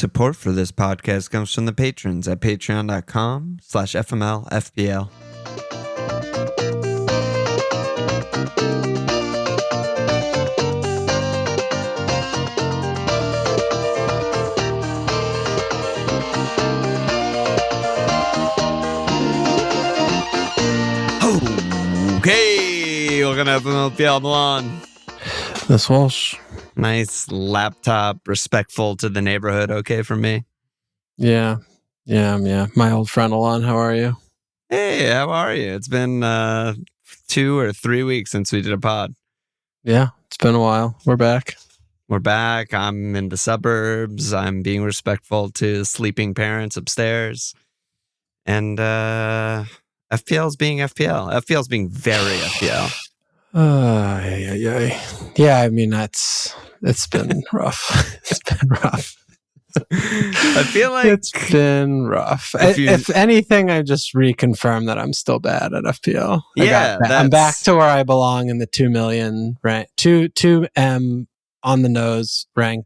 Support for this podcast comes from the patrons at patreon.com/FML FPL. Okay, welcome to FML FPL Milan. This Walsh. Nice laptop, respectful to the neighborhood. Okay for me. Yeah. My old friend Alon, how are you? Hey, how are you? It's been 2 or 3 weeks since we did a pod. Yeah, it's been a while. We're back. I'm in the suburbs. I'm being respectful to sleeping parents upstairs. And FPL's being FPL. FPL's being very FPL. Yeah, I mean, it's been rough. It's been rough. I feel like it's been rough. If anything, I just reconfirm that I'm still bad at FPL. I'm back to where I belong in the 2 million rank. 2M on the nose rank,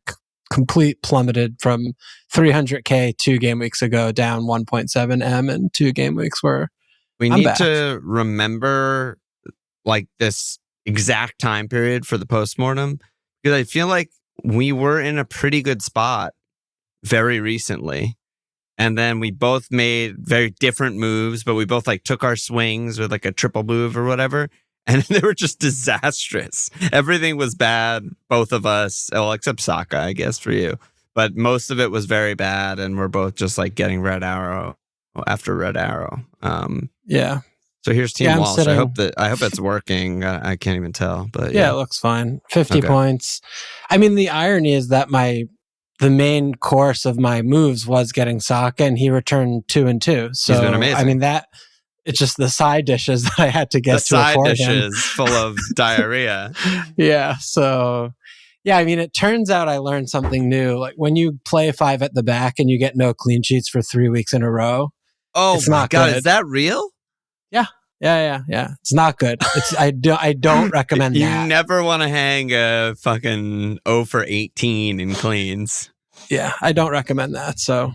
complete plummeted from 300k 2 game weeks ago, down 1.7 M in 2 game weeks. Where we need to remember like this exact time period for the postmortem, because I feel like we were in a pretty good spot very recently, and then we both made very different moves, but we both like took our swings with like a triple move or whatever, and they were just disastrous. Everything was bad, both of us, well, except Saka, I guess, for you, but most of it was very bad, and we're both just like getting red arrow after red arrow. Yeah. So here's Team Walsh. I hope that's working. I can't even tell, but yeah, it looks fine. 50 points. I mean, the irony is that the main course of my moves was getting Saka, and he returned 2 and 2. So he's been amazing. I mean, it's just the side dishes that I had to get to afford him. The side dishes full of diarrhea. Yeah. So yeah, I mean, it turns out I learned something new. Like when you play 5 at the back and you get no clean sheets for 3 weeks in a row. Oh my God, is that real? Yeah. It's not good. I don't recommend that. You never want to hang a fucking 0 for 18 in cleans. Yeah, I don't recommend that. So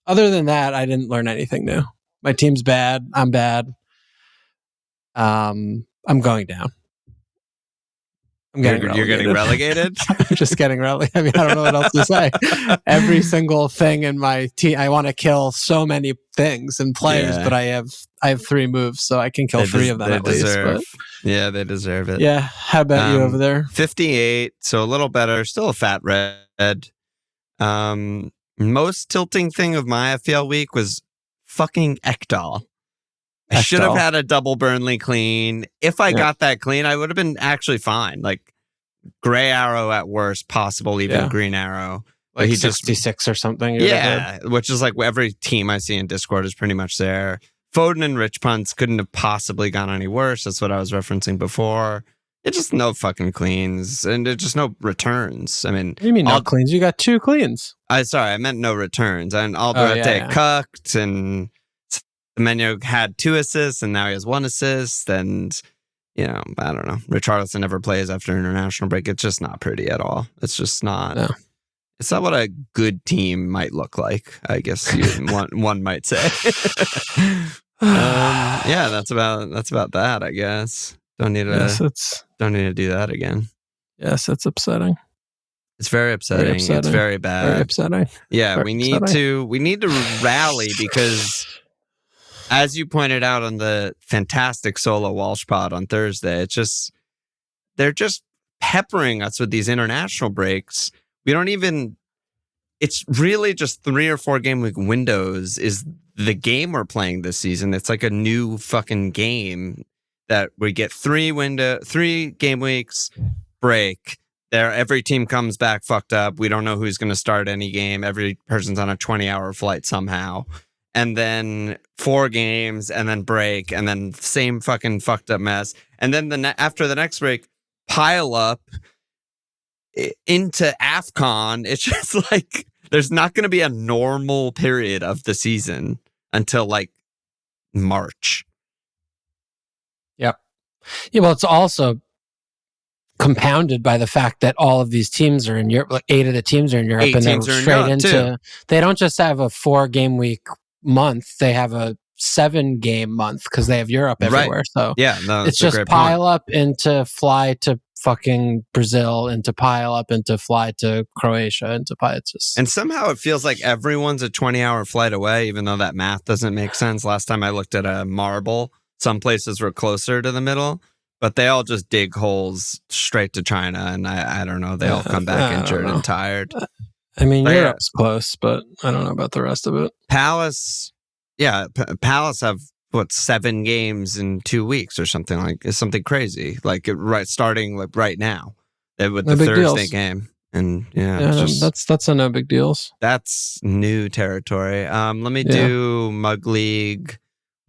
other than that, I didn't learn anything new. My team's bad. I'm bad. I'm going down. You're getting relegated? I'm just getting relegated. I mean, I don't know what else to say. Every single thing in my team, I want to kill so many things and players, but I have 3 moves, so I can kill 3 of them at least. But yeah, they deserve it. Yeah. How about you over there? 58, so a little better. Still a fat red. Most tilting thing of my FPL week was fucking Ekdal. I should have had a double Burnley clean. If I got that clean, I would have been actually fine. Like gray arrow at worst, possible even green arrow. Like he 66 or something. Which is like every team I see in Discord is pretty much there. Foden and Rich Punts couldn't have possibly gone any worse. That's what I was referencing before. It's just no fucking cleans, and it's just no returns. I mean, what do you mean no cleans? You got 2 cleans. I meant no returns. And Alderete cucked, and Semenyo had 2 assists, and now he has 1 assist. And, I don't know. Richarlison never plays after international break. It's just not pretty at all. It's just not. No. It's not what a good team might look like, I guess one might say. Yeah, that's about that, I guess. Don't need to do that again. Yes, it's upsetting. It's very upsetting. It's very bad. Very upsetting. Yeah, very we need to rally, because as you pointed out on the fantastic solo Walsh pod on Thursday, they're just peppering us with these international breaks. It's really just 3 or 4 game week windows is the game we're playing this season. It's like a new fucking game that we get 3 game weeks break. Every team comes back fucked up. We don't know who's going to start any game. Every person's on a 20-hour flight somehow. And then 4 games, and then break, and then same fucking fucked up mess. And then after the next break, pile up into AFCON. It's just like there's not going to be a normal period of the season until like March. Yep. Yeah, well, it's also compounded by the fact that all of these teams are in Europe. Like 8 of the teams are in Europe, and they're straight into. They don't just have a 4 game week month; they have a 7 game month because they have Europe everywhere. Right. So it's just pile up into fly to fucking Brazil, into pile up into fly to Croatia, into pile. And somehow it feels like everyone's a 20-hour flight away, even though that math doesn't make sense. Last time I looked at a marble, some places were closer to the middle, but they all just dig holes straight to China, and I don't know. They all come back injured and tired. I mean, but Europe's close, but I don't know about the rest of it. Palace. Yeah, Palace have 7 games in 2 weeks or something it's something crazy. Like starting like right now with the Thursday deals. Game, and that's a no big deals. That's new territory. Let me do Mug League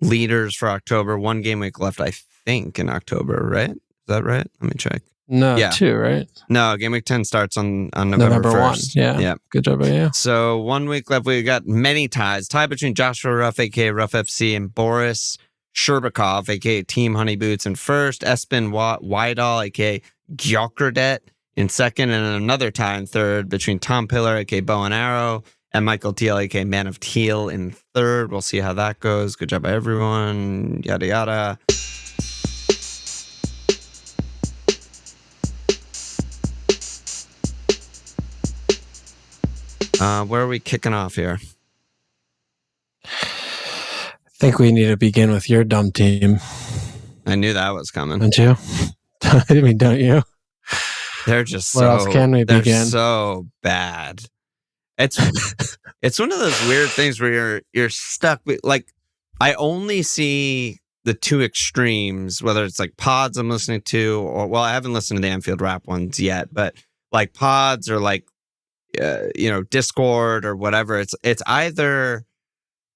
leaders for October. 1 game week left, I think, in October. Right? Is that right? Let me check. No, 2, right? No, Game Week 10 starts on November 1st. 1. Yeah. Good job, yeah. So 1 week left. We got many ties. Tie between Joshua Ruff, a.k.a. Ruff FC, and Boris Sherbakov, a.k.a. Team Honey Boots in first. Espen Wydal, a.k.a. Gyökeres in second. And another tie in third between Tom Pillar, a.k.a. Bowen Arrow, and Michael Teal, a.k.a. Man of Teal in third. We'll see how that goes. Good job by everyone. Yada, yada. Where are we kicking off here? I think we need to begin with your dumb team. I knew that was coming. Don't you? I mean, don't you? They're just Where else can we begin? They're so bad. It's one of those weird things where you're stuck with, like, I only see the 2 extremes, whether it's like pods I'm listening to, or, well, I haven't listened to the Anfield Rap ones yet, but like pods or like Discord or whatever. It's either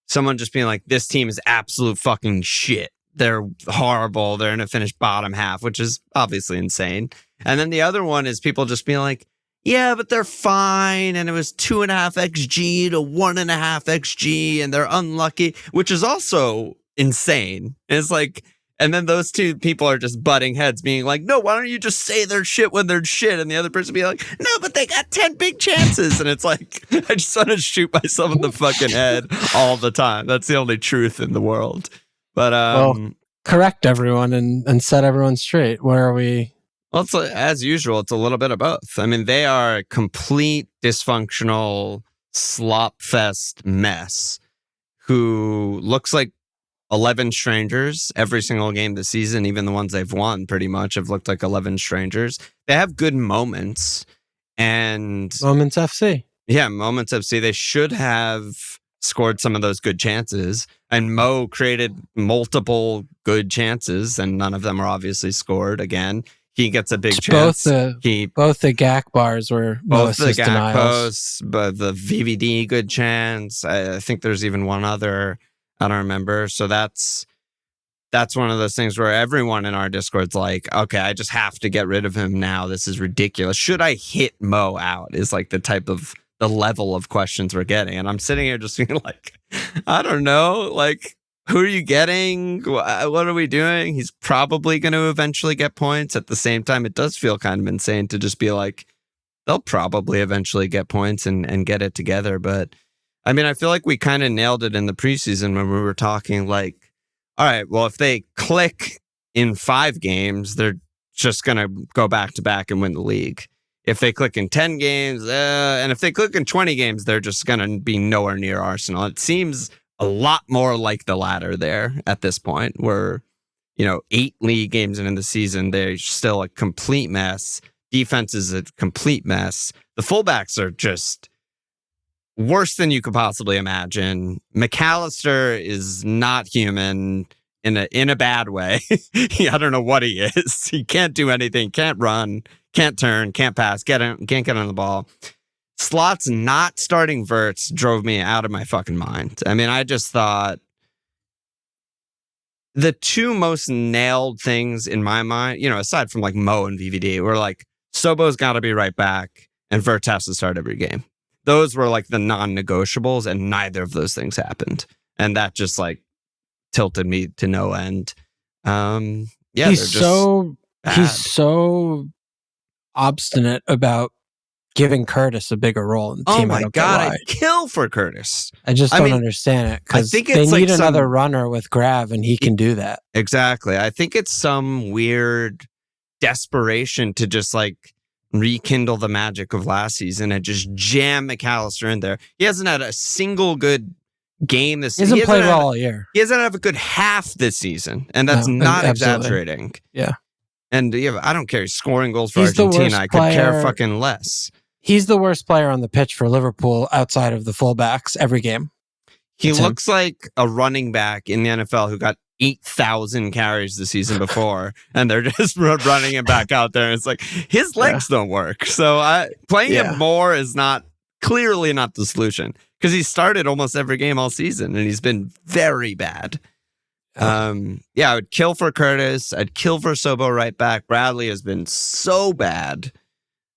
someone just being like, this team is absolute fucking shit. They're horrible. They're going to finish bottom half, which is obviously insane. And then the other one is people just being like, yeah, but they're fine. And it was 2.5 XG to 1.5 XG and they're unlucky, which is also insane. It's like, and then those 2 people are just butting heads being like, no, why don't you just say they're shit when they're shit? And the other person be like, no, but they got 10 big chances. And it's like, I just want to shoot myself in the fucking head all the time. That's the only truth in the world. But well, correct everyone and set everyone straight. Where are we? Well, it's as usual, it's a little bit of both. I mean, they are a complete dysfunctional slop fest mess who looks like 11 strangers every single game this season. Even the ones they've won pretty much have looked like 11 strangers. They have good moments and Moments FC. Yeah, Moments FC. They should have scored some of those good chances, and Mo created multiple good chances and none of them are obviously scored. Again, he gets a big chance. Both the GAC bars were both the GAC posts, but the VVD good chance. I think there's even one other. I don't remember. So that's one of those things where everyone in our Discord's like, okay, I just have to get rid of him now. This is ridiculous. Should I hit Mo out? Is like the level of questions we're getting. And I'm sitting here just being like, I don't know. Like, who are you getting? What are we doing? He's probably going to eventually get points. At the same time, it does feel kind of insane to just be like, they'll probably eventually get points and get it together. But I mean, I feel like we kind of nailed it in the preseason when we were talking like, all right, well, if they click in 5 games, they're just going to go back to back and win the league. If they click in 10 games, and if they click in 20 games, they're just going to be nowhere near Arsenal. It seems a lot more like the latter there at this point, where, 8 league games into the season, they're still a complete mess. Defense is a complete mess. The fullbacks are just worse than you could possibly imagine. McAllister is not human in a bad way. I don't know what he is. He can't do anything, can't run, can't turn, can't pass, can't get on the ball. Slot's not starting Verts drove me out of my fucking mind. I mean, I just thought the 2 most nailed things in my mind, aside from like Mo and VVD, were like, Sobo's got to be right back and Verts has to start every game. Those were like the non-negotiables, and neither of those things happened. And that just like tilted me to no end. He's so obstinate about giving Curtis a bigger role in the team. Oh my God, I'd kill for Curtis. I just don't understand it because they need another runner with Grav, and he can do that. Exactly. I think it's some weird desperation to just like rekindle the magic of last season and just jam McAllister in there. He hasn't had a single good game this season. He hasn't played well all year. He hasn't had a good half this season, and that's not exaggerating. Yeah. And I don't care. He's scoring goals for Argentina. I could care fucking less. He's the worst player on the pitch for Liverpool outside of the fullbacks every game. He looks like a running back in the NFL who got 8,000 carries the season before, and they're just running him back out there. And it's like his legs don't work. So playing him more is clearly not the solution because he started almost every game all season, and he's been very bad. I would kill for Curtis. I'd kill for Sobo right back. Bradley has been so bad.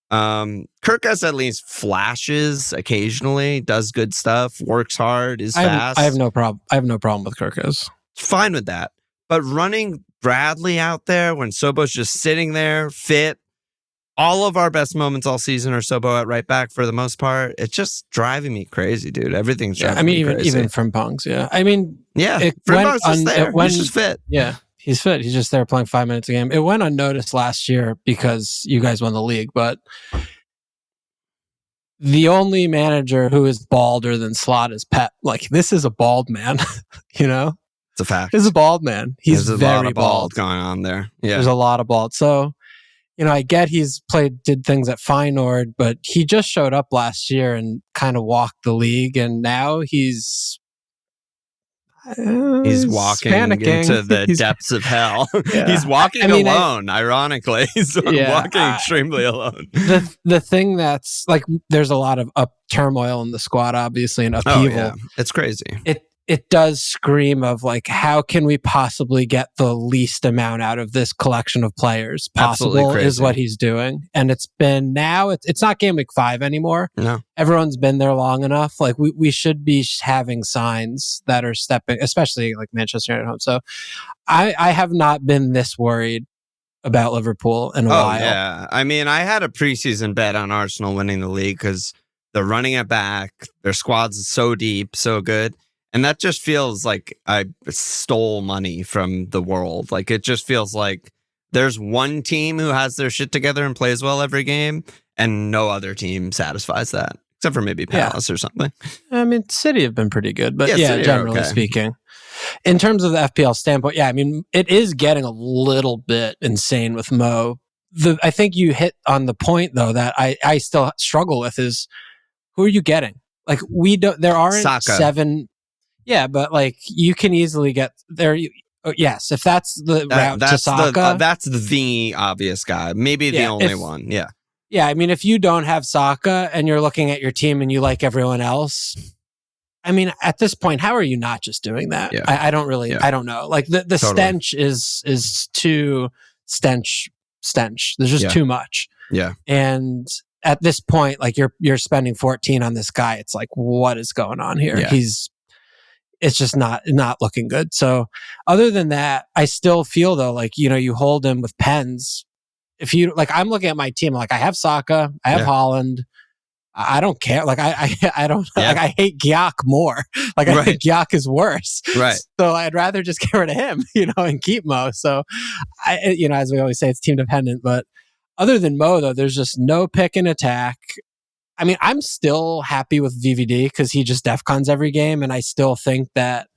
Kirkus at least flashes occasionally, does good stuff, works hard, is fast. I have no problem. I have no problem with Kirkus. Fine with that. But running Bradley out there when Sobo's just sitting there, fit. All of our best moments all season are Sobo at right back for the most part. It's just driving me crazy, dude. Everything's driving me crazy. Even Frimpong's, Frimpong's just there. He's just fit. Yeah. He's fit. He's just there playing 5 minutes a game. It went unnoticed last year because you guys won the league, but the only manager who is balder than Slot is Pep. Like, this is a bald man, you know? It's a fact. This is a bald man. He's very a lot of bald going on there. Yeah. There's a lot of bald. So, I get did things at Feyenoord, but he just showed up last year and kind of walked the league, and now he's walking panicking into the depths of hell. Yeah. He's walking alone, ironically. He's walking extremely alone. The thing that's like, there's a lot of turmoil in the squad, obviously, and upheaval. Oh, yeah. It's crazy. It does scream of like, how can we possibly get the least amount out of this collection of players possible is what he's doing. And it's been now, it's not game week 5 anymore. No. Everyone's been there long enough. Like we should be having signs that are stepping, especially like Manchester United at home. So I have not been this worried about Liverpool in a while. Yeah. I mean, I had a preseason bet on Arsenal winning the league because they're running it back. Their squad's so deep, so good. And that just feels like I stole money from the world. Like, it just feels like there's one team who has their shit together and plays well every game, and no other team satisfies that, except for maybe Palace or something. I mean, City have been pretty good, but generally speaking. In terms of the FPL standpoint, I mean, it is getting a little bit insane with Mo. I think you hit on the point, though, that I still struggle with is, who are you getting? Like, there aren't Saka. 7... Yeah, but like you can easily get there. Yes, if that's the route to Saka, that's the obvious guy. Maybe the only one. Yeah. Yeah, I mean, if you don't have Saka and you're looking at your team and you like everyone else, I mean, at this point, how are you not just doing that? Yeah. I don't really. Yeah. I don't know. Like the totally. Stench is too stench. There's just too much. Yeah. And at this point, like you're spending 14 on this guy. It's like, what is going on here? Yeah. It's just not looking good. So other than that, I still feel though, like, you hold him with pens. If you like, I'm looking at my team, like I have Saka, I have Holland. I don't care. Like I don't like, I hate Gyök more. Like I think Gyök is worse. Right. So I'd rather just get rid of him, and keep Mo. So as we always say, it's team dependent, but other than Mo though, there's just no pick and attack. I mean, I'm still happy with VVD because he just defcons every game, and I still think that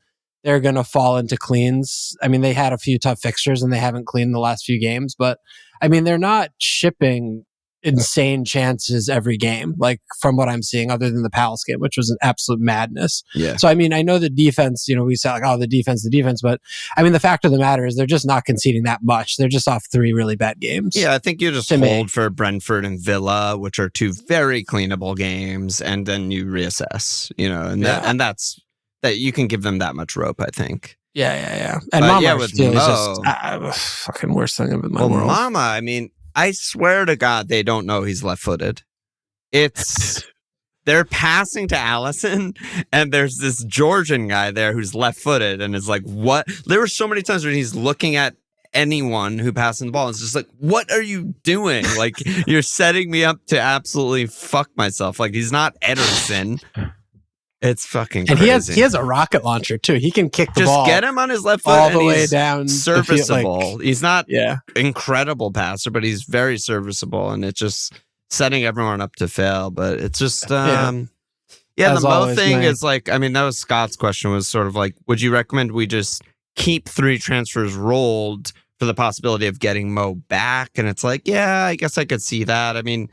they're going to fall into cleans. I mean, they had a few tough fixtures and they haven't cleaned the last few games, but I mean, they're not shipping insane chances every game, like from what I'm seeing, other than the Palace game, which was an absolute madness. Yeah. So, I mean, I know the defense, we say like, the defense, but I mean, the fact of the matter is they're just not conceding that much. They're just off 3 really bad games. Yeah, I think you just hold for Brentford and Villa, which are 2 very cleanable games, and then you reassess, and that's that you can give them that much rope, I think. Yeah. And Mama with Mo, is just fucking worst thing in my world. Mama, I mean, I swear to God, they don't know he's left-footed. They're passing to Allison, and there's this Georgian guy there who's left-footed, and is like, what? There were so many times when he's looking at anyone who passes the ball. It's just like, what are you doing? Like, you're setting me up to absolutely fuck myself. Like, he's not Ederson. It's fucking crazy. And he has a rocket launcher too. He can kick the ball. Just get him on his left foot all the way down. Serviceable. He's not incredible passer, but he's very serviceable, and it's just setting everyone up to fail. But it's just the Mo thing is like, I mean, that was Scott's question, was sort of like, would you recommend we just keep 3 transfers rolled for the possibility of getting Mo back? And it's like, yeah, I guess I could see that. I mean,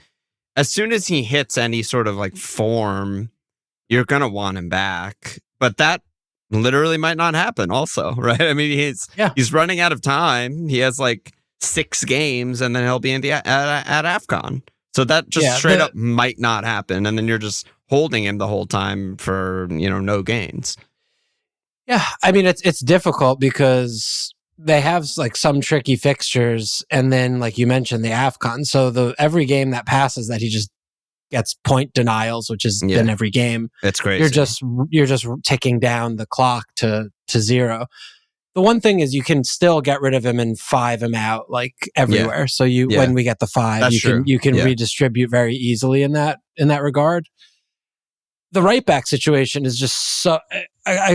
as soon as he hits any sort of like form, you're going to want him back. But that literally might not happen also, right? I mean, he's running out of time. He has like 6 games, and then he'll be in the at AFCON. So that just straight up might not happen. And then you're just holding him the whole time for, no gains. Yeah, I mean, it's difficult because they have like some tricky fixtures, and then like you mentioned, the AFCON. So every game that passes that, he just gets point denials, which is in every game. It's crazy. You're just ticking down the clock to 0. The one thing is you can still get rid of him and 5 him out like everywhere. Yeah. So when we get the 5, you can redistribute very easily in that regard. The right back situation is just so.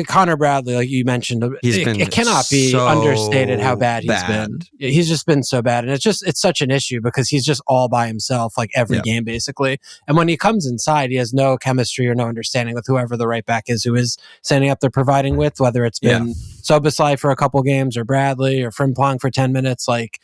Connor Bradley, like you mentioned, it cannot be understated how bad he's been. He's just been so bad, and it's such an issue because he's just all by himself, like every game basically. And when he comes inside, he has no chemistry or no understanding with whoever the right back is who is standing up there providing with, whether it's been Szoboszlai for a couple games or Bradley or Frimpong for 10 minutes, like.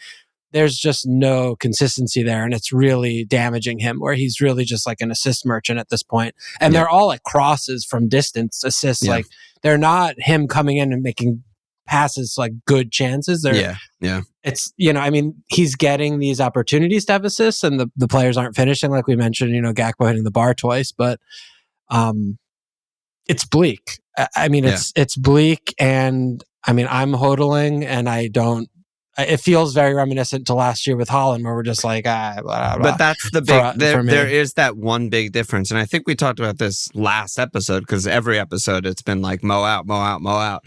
There's just no consistency there, and it's really damaging him, where he's really just like an assist merchant at this point. And they're all like crosses from distance assists. Like, they're not him coming in and making passes like good chances. It's, I mean, he's getting these opportunities to have assists, and the players aren't finishing, like we mentioned, Gakpo hitting the bar twice, but it's bleak. I mean, it's bleak, and I mean, I'm hodling, and I don't. It feels very reminiscent to last year with Haaland, where we're just like, blah, blah. But that's the big, there is that one big difference. And I think we talked about this last episode, because every episode it's been like Mo out, Mo out, Mo out.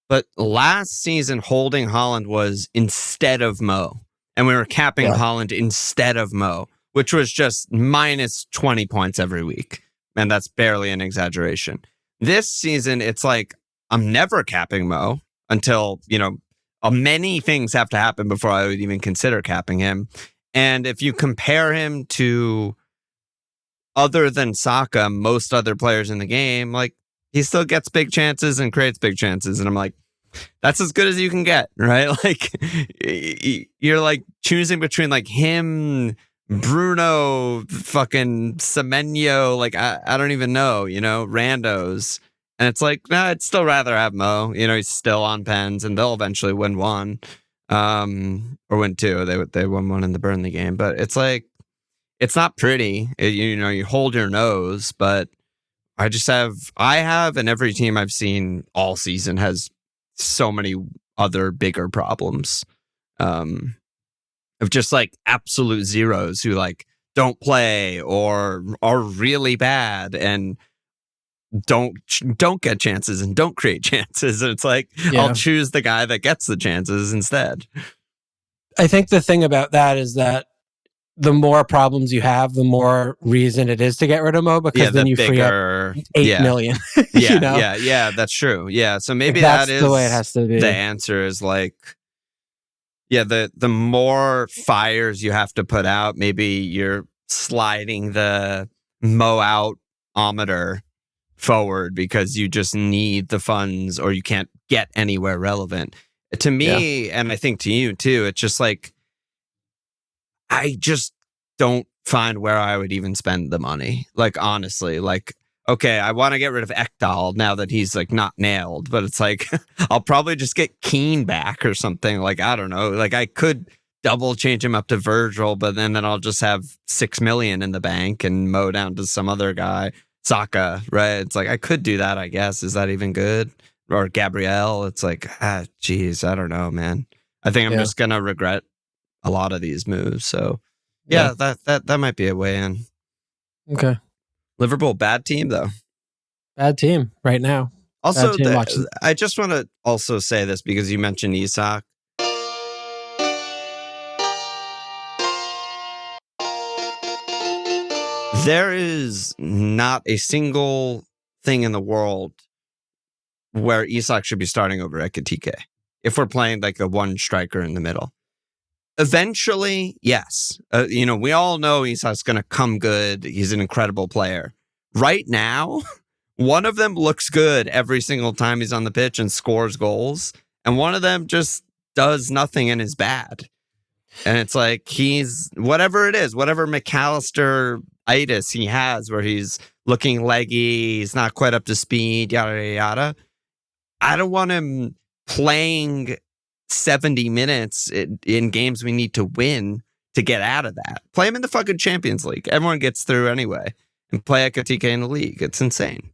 But last season, holding Haaland was instead of Mo. And we were capping Haaland instead of Mo, which was just minus 20 points every week. And that's barely an exaggeration. This season, it's like, I'm never capping Mo until, many things have to happen before I would even consider capping him. And if you compare him to, other than Saka, most other players in the game, like, he still gets big chances and creates big chances. And I'm like, that's as good as you can get, right? Like, you're like choosing between like him, Bruno, fucking Semenyo, like, I don't even know, randos. And it's like, nah, I'd still rather have Mo. He's still on pens, and they'll eventually win 1, or win 2. They won 1 in the Burnley game, but it's like, it's not pretty. You hold your nose, but I have, and every team I've seen all season has so many other bigger problems, of just like absolute zeros who like don't play or are really bad and don't get chances and don't create chances. And it's like, I'll choose the guy that gets the chances instead. I think the thing about that is that the more problems you have, the more reason it is to get rid of Mo, because then you free up 8 million. Yeah, that's true. Yeah, so maybe that's that is the way it has to be. The answer is like, the more fires you have to put out, maybe you're sliding the Mo out-ometer forward because you just need the funds or you can't get anywhere relevant. To me, and I think to you too, it's just like, I just don't find where I would even spend the money. Like, honestly, like, okay, I want to get rid of Ekdal now that he's like not nailed, but it's like, I'll probably just get Keane back or something. Like, I don't know. Like, I could double change him up to Virgil, but then I'll just have 6 million in the bank and Mo down to some other guy. Saka, right? It's like, I could do that, I guess. Is that even good? Or Gabriel? It's like, geez, I don't know, man. I think I'm just going to regret a lot of these moves. So, that might be a way in. Okay. Liverpool, bad team, though. Bad team right now. Also, I just want to also say this because you mentioned Isak. there is not a single thing in the world where Isak should be starting over Ekitike if we're playing like a one striker in the middle. Eventually, yes. We all know Isak's going to come good. He's an incredible player. Right now, one of them looks good every single time he's on the pitch and scores goals, and one of them just does nothing and is bad. And it's like he's whatever it is, whatever McAllister-itis he has, where he's looking leggy, he's not quite up to speed, yada, yada, yada. I don't want him playing 70 minutes in games we need to win to get out of that. Play him in the fucking Champions League. Everyone gets through anyway. And play Ekitike in the league. It's insane.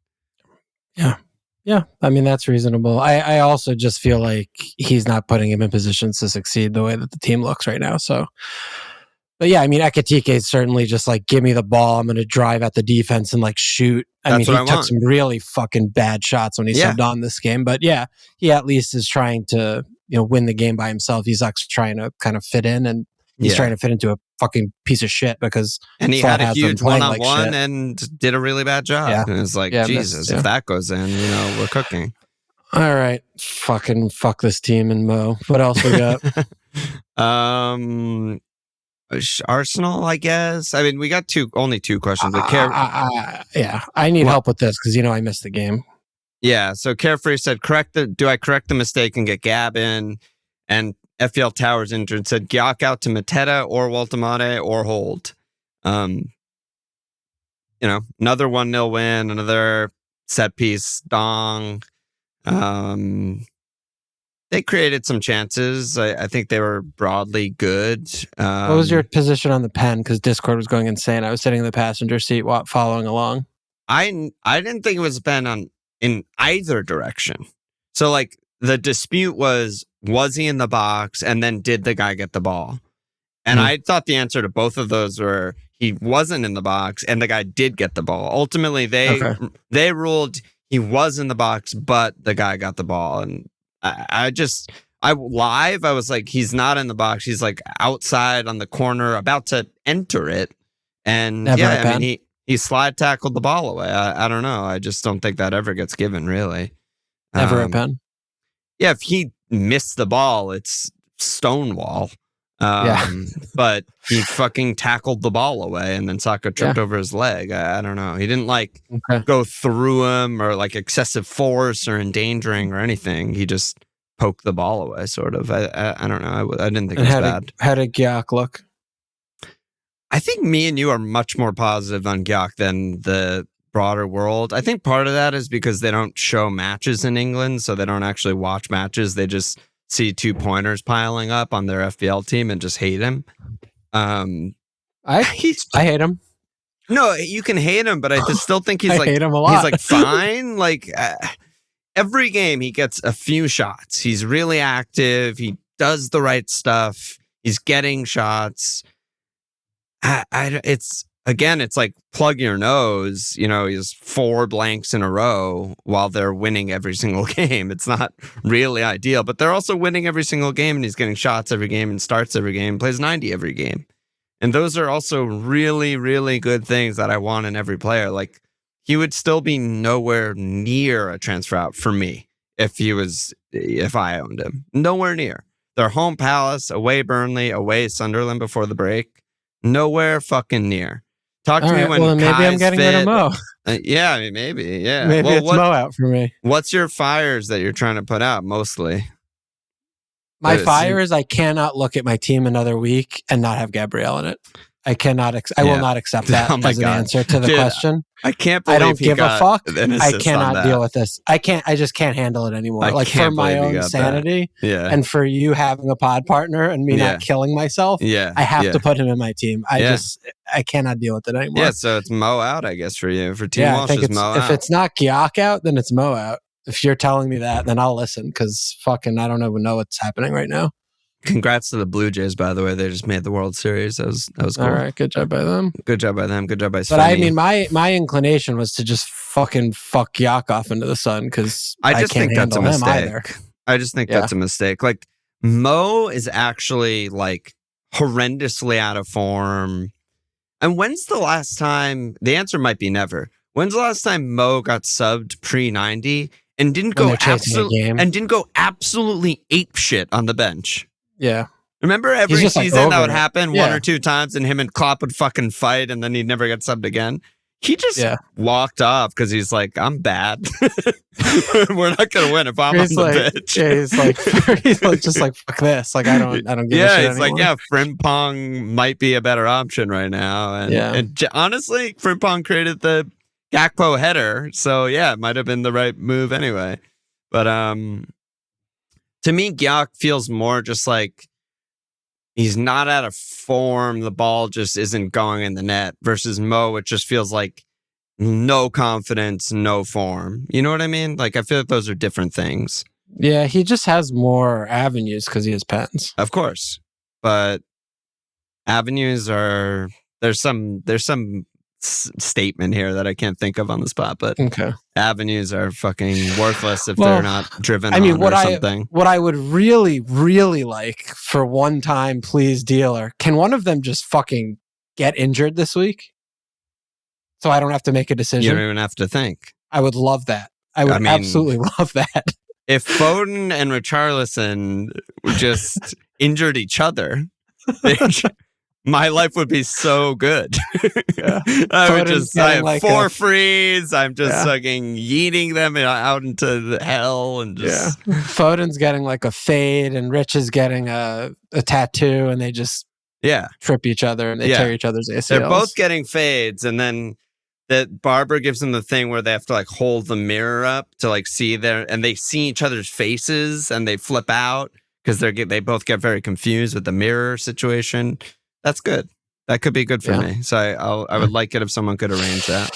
Yeah. Yeah. I mean, that's reasonable. I also just feel like he's not putting him in positions to succeed the way that the team looks right now. So, but yeah, I mean, Ekitike is certainly just like, give me the ball. I'm going to drive at the defense and like shoot. I mean, he took some really fucking bad shots when he subbed on this game. But yeah, he at least is trying to, win the game by himself. He's actually trying to kind of fit in, and he's trying to fit into a fucking piece of shit because he had a huge one-on-one and did a really bad job. Yeah. And it's like, Jesus, if that goes in, we're cooking. All right. Fucking fuck this team and Mo. What else we got? Arsenal, I guess. I mean, we got only two questions. But I need help with this because I missed the game. Yeah, so Carefree said, do I correct the mistake and get Gab in? And FPL Towers injured said, Gyök out to Mateta or Woltemade or hold. Another 1-0 win, another set piece, dong. They created some chances. I think they were broadly good. What was your position on the pen? Because Discord was going insane. I was sitting in the passenger seat following along. I didn't think it was Ben in either direction. So like the dispute was he in the box, and then did the guy get the ball? And I thought the answer to both of those were he wasn't in the box and the guy did get the ball. Ultimately, they ruled he was in the box, but the guy got the ball. And I was like, he's not in the box. He's like outside on the corner, about to enter it. And he slide tackled the ball away. I don't know. I just don't think that ever gets given, really. Never a pen? Yeah, if he missed the ball, it's Stonewall. But he fucking tackled the ball away, and then Saka tripped over his leg. I don't know. He didn't go through him or like excessive force or endangering or anything. He just poked the ball away, sort of. I don't know. I didn't think it was bad. How did Gyök look? I think me and you are much more positive on Gyök than the broader world. I think part of that is because they don't show matches in England, so they don't actually watch matches. They just see 2 pointers piling up on their FPL team and just hate him. I hate him. No, you can hate him, but I just still think he's hate him a lot. He's like fine. Every game he gets a few shots. He's really active. He does the right stuff. He's getting shots. It's like plug your nose. He's 4 blanks in a row while they're winning every single game. It's not really ideal, but they're also winning every single game, and he's getting shots every game and starts every game, plays 90 every game. And those are also really, really good things that I want in every player. Like, he would still be nowhere near a transfer out for me if I owned him. Nowhere near. Their home Palace, away Burnley, away Sunderland before the break. Nowhere fucking near. Talk to me when maybe I'm getting rid of Mo. Maybe. Yeah. Maybe it's Mo out for me. What's your fires that you're trying to put out mostly? My fire is I cannot look at my team another week and not have Gabriel in it. I cannot. I will not accept that as an answer to the question. I can't believe I don't give a fuck. I cannot deal with this. I just can't handle it anymore. For my own sanity, and for you having a pod partner and me not killing myself, I have to put him in my team. I cannot deal with it anymore. Yeah, so it's Mo out, I guess, for you. For Team Walsh, it's Mo out. If it's not Gyök out, then it's Mo out. If you're telling me that, then I'll listen, because fucking I don't even know what's happening right now. Congrats to the Blue Jays, by the way. They just made the World Series. That was cool. All right, good job by them. Good job by them. Good job by Svenny. But I mean, my inclination was to just fucking fuck Gyök off into the sun, because I can't handle him either. I just think that's a mistake. Like, Mo is actually like horrendously out of form. And when's the last time? The answer might be never. When's the last time Mo got subbed pre-90 and didn't go absolutely ape shit on the bench? Yeah. Remember every season that would happen one or two times, and him and Klopp would fucking fight, and then he'd never get subbed again. He just walked off because he's like, I'm bad. We're not gonna win if I'm on the pitch. Yeah, he's like, just like, fuck this. Like, I don't give a shit it's anymore. like, Frimpong might be a better option right now. And honestly, Frimpong created the Gakpo header, so it might have been the right move anyway. But to me, Gyök feels more just like he's not out of form. The ball just isn't going in the net. Versus Mo, it just feels like no confidence, no form. You know what I mean? Like, I feel like those are different things. Yeah, he just has more avenues because he has pens. Of course. But avenues are... There's some statement here that I can't think of on the spot, but avenues are fucking worthless if they're not driven on or something. What I would really, really like for one time, please, dealer, can one of them just fucking get injured this week? So I don't have to make a decision. You don't even have to think. I would love that. I would absolutely love that. If Foden and Richarlison just injured each other, my life would be so good. I have 4 frees. I'm just fucking yeeting them out into the hell and just. Yeah. Foden's getting like a fade, and Rich is getting a tattoo, and they just trip each other and they tear each other's ACLs. They're both getting fades, and then that Barber gives them the thing where they have to like hold the mirror up to like see and they see each other's faces and they flip out because they both get very confused with the mirror situation. That's good. That could be good for me. So I would like it if someone could arrange that.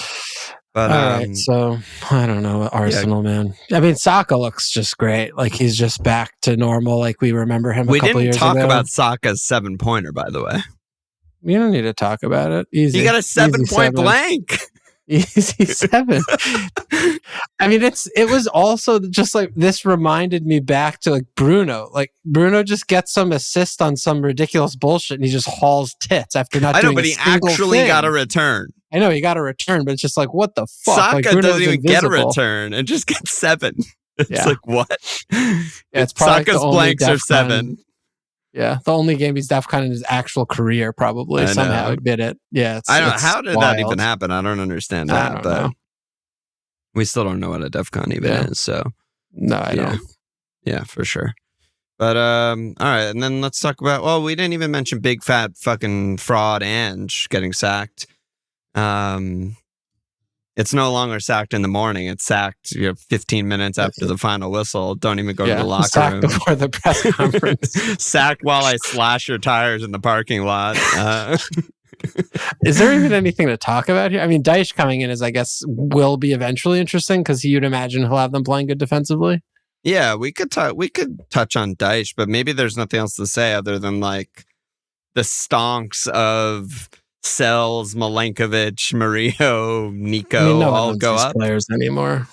But all right, so I don't know, Arsenal, man. I mean, Saka looks just great. Like he's just back to normal, like we remember him a couple years ago. We didn't talk about Saka's 7-pointer, by the way. You don't need to talk about it. Easy. He got a 7-point blank. Easy 7. I mean, it was also just like this reminded me back to like Bruno. Like Bruno just gets some assist on some ridiculous bullshit and he just hauls tits after not doing a single thing. I know, but he actually got a return. I know he got a return, but it's just like, what the fuck? Saka like, doesn't even get a return and just gets 7. It's like, what? It's probably Saka's blanks are 7. Yeah, the only game he's DEFCON in his actual career, probably. Somehow he did it. Yeah, I don't know. How did that even happen? I don't understand that. I don't know. We still don't know what a DEFCON even is. So no, I don't. Yeah, for sure. But all right, and then let's talk about. Well, we didn't even mention big fat fucking fraud Ange getting sacked. It's no longer sacked in the morning. It's sacked 15 minutes after the final whistle. Don't even go to the locker room. Sacked before the press conference. Sacked while I slash your tires in the parking lot. Is there even anything to talk about here? I mean, Dyche coming in I guess, will be eventually interesting because you'd imagine he'll have them playing good defensively. Yeah, we could touch on Dyche, but maybe there's nothing else to say other than like the stonks of Sells, Milenkovic, Murillo, Nico all go up. Players anymore.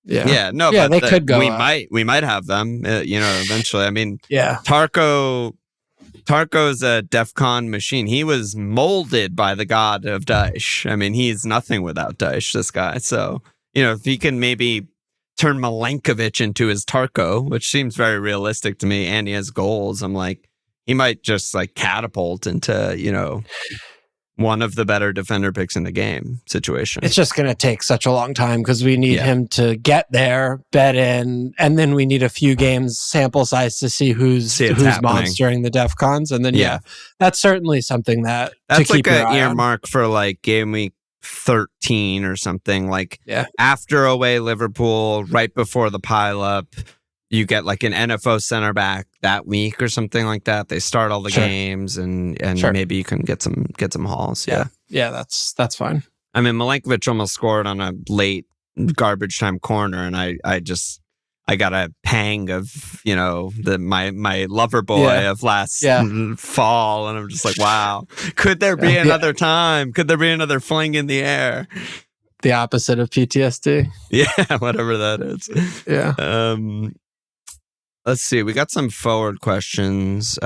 But they could go. We might have them. Eventually. I mean, Tarko's a DEFCON machine. He was molded by the god of Dyche. I mean, he's nothing without Dyche. This guy. So if he can maybe turn Milenkovic into his Tarko, which seems very realistic to me, and he has goals. I'm like, he might just like catapult into one of the better defender picks in the game situation. It's just going to take such a long time because we need him to get there, bet in, and then we need a few games sample size to see who's monstering the DEFCONs. And then, that's certainly something that's like an earmark for like game week 13 or something. Like after away Liverpool, right before the pile up, you get like an NFO center back that week or something like that. They start all the games and maybe you can get some hauls. Yeah, that's fine. I mean, Milenkovic almost scored on a late garbage time corner, and I got a pang of my lover boy of last fall, and I'm just like, wow, could there be another time? Could there be another fling in the air? The opposite of PTSD. Yeah, whatever that is. Yeah. Let's see. We got some forward questions.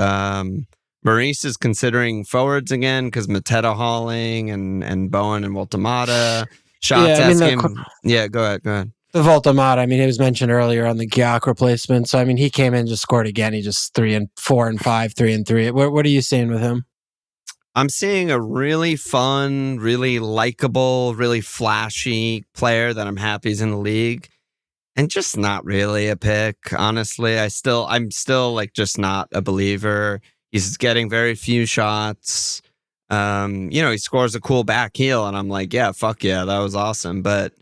Maurice is considering forwards again because Mateta hauling and Bowen and Woltemade. Shots asking. Yeah, go ahead. The Woltemade, I mean, it was mentioned earlier on the Gyökeres replacement. So, I mean, he came in, just scored again. He just 3 and 4 and 5, 3 and 3. What are you seeing with him? I'm seeing a really fun, really likable, really flashy player that I'm happy is in the league. And just not really a pick, honestly. I'm still like just not a believer. He's getting very few shots. He scores a cool back heel, and I'm like, yeah, fuck yeah, that was awesome. But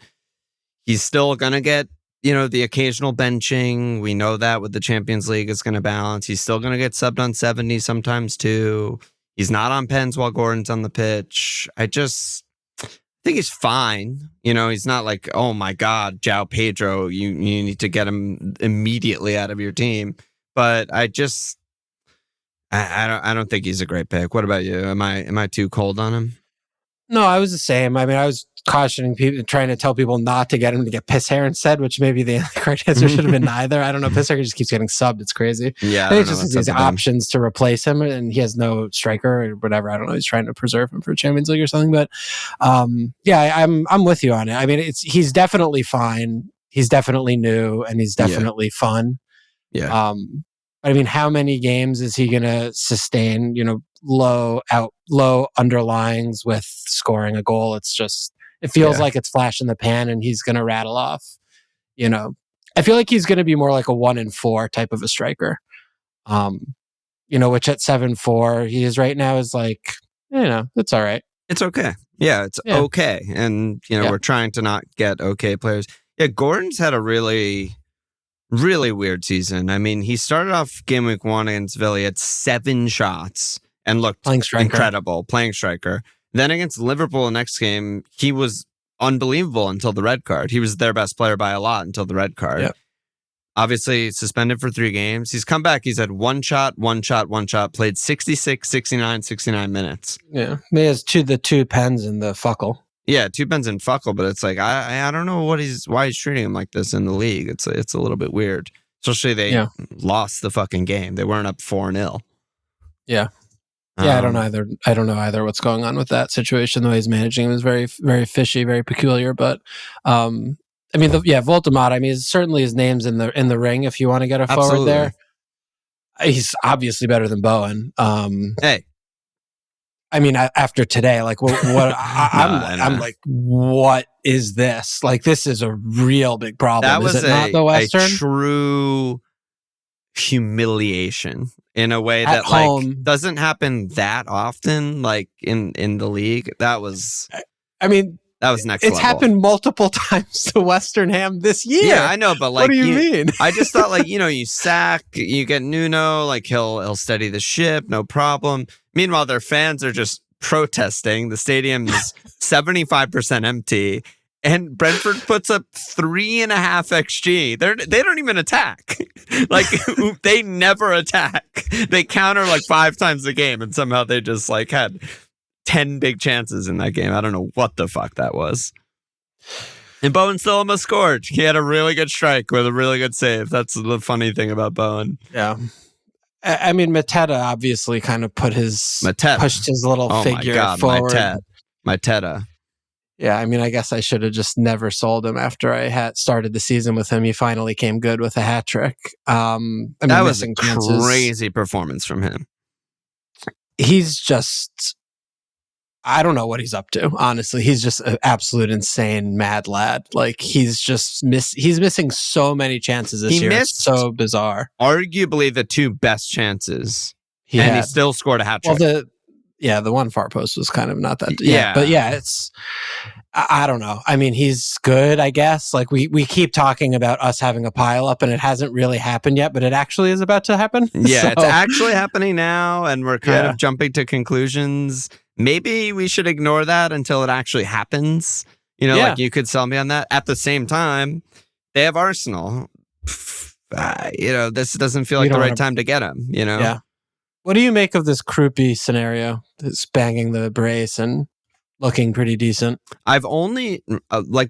he's still gonna get, the occasional benching. We know that with the Champions League, it's gonna balance. He's still gonna get subbed on 70 sometimes too. He's not on pens while Gordon's on the pitch. I think he's fine. He's not like, oh my God, João Pedro, you need to get him immediately out of your team. But I don't think he's a great pick. What about you? Am I too cold on him? No, I was the same. I mean, I was cautioning people, trying to tell people not to get him to get piss hair instead, which maybe the correct answer should have been neither. I don't know. Piss hair just keeps getting subbed. It's crazy. Yeah, I think it's just these options to replace him, and he has no striker or whatever. I don't know. He's trying to preserve him for Champions League or something. But I'm with you on it. I mean, he's definitely fine. He's definitely new, and he's definitely fun. Yeah. I mean, how many games is he going to sustain, low underlyings with scoring a goal? It feels like it's flash in the pan and he's going to rattle off, I feel like he's going to be more like a 1 and 4 type of a striker. Which at 7-4 he is right now is like, it's all right. It's okay. Yeah, it's okay. And, we're trying to not get okay players. Yeah, Gordon's had a really, really weird season. I mean, he started off game week 1 against Villa. He had 7 shots and looked incredible playing striker. Then against Liverpool the next game, he was unbelievable until the red card. He was their best player by a lot until the red card. Yep. Obviously suspended for 3 games. He's come back. He's had 1 shot, played 66, 69 minutes. Yeah. He has the 2 pens in the fuckle. Yeah, 2 pens in fuckle, but it's like I don't know why he's treating him like this in the league. It's a little bit weird. Especially they lost the fucking game. They weren't up 4-0. Yeah. Yeah, I don't know either what's going on with that situation. The way he's managing it is very, very fishy, very peculiar. But Woltemade. I mean, certainly his name's in the ring if you want to get a forward there. He's obviously better than Bowen. Hey, I mean, after today, like what? I'm like, what is this? Like, this is a real big problem. That was is it not the Western? A true humiliation in a way that doesn't happen that often, like in the league. That was next level. It's happened multiple times to Western Ham this year. Yeah, I know, but like, what do you mean? I just thought like, you sack, you get Nuno, like he'll steady the ship, no problem. Meanwhile, their fans are just protesting. The stadium's 75% empty. And Brentford puts up 3.5 XG. They don't even attack. Like, they never attack. They counter like 5 times a game, and somehow they just like had 10 big chances in that game. I don't know what the fuck that was. And Bowen still almost scored. He had a really good strike with a really good save. That's the funny thing about Bowen. Yeah. I mean, Mateta obviously kind of pushed his little figure forward. Mateta. Yeah, I mean, I guess I should have just never sold him after I had started the season with him. He finally came good with a hat trick. That was a crazy performance from him. He's just, I don't know what he's up to, honestly. He's just an absolute insane mad lad. Like, he's just he's missing so many chances this year. It's so bizarre. Arguably the 2 best chances. He still scored a hat trick. Well, the one far post was kind of not that. Yeah. But I don't know. I mean, he's good, I guess. Like, we keep talking about us having a pile up, and it hasn't really happened yet, but it actually is about to happen. Yeah, it's actually happening now, and we're kind of jumping to conclusions. Maybe we should ignore that until it actually happens. Like, you could sell me on that. At the same time, they have Arsenal. This doesn't feel like the right time to get him, Yeah. What do you make of this Kroupi scenario? That's banging the brace and looking pretty decent. I've only,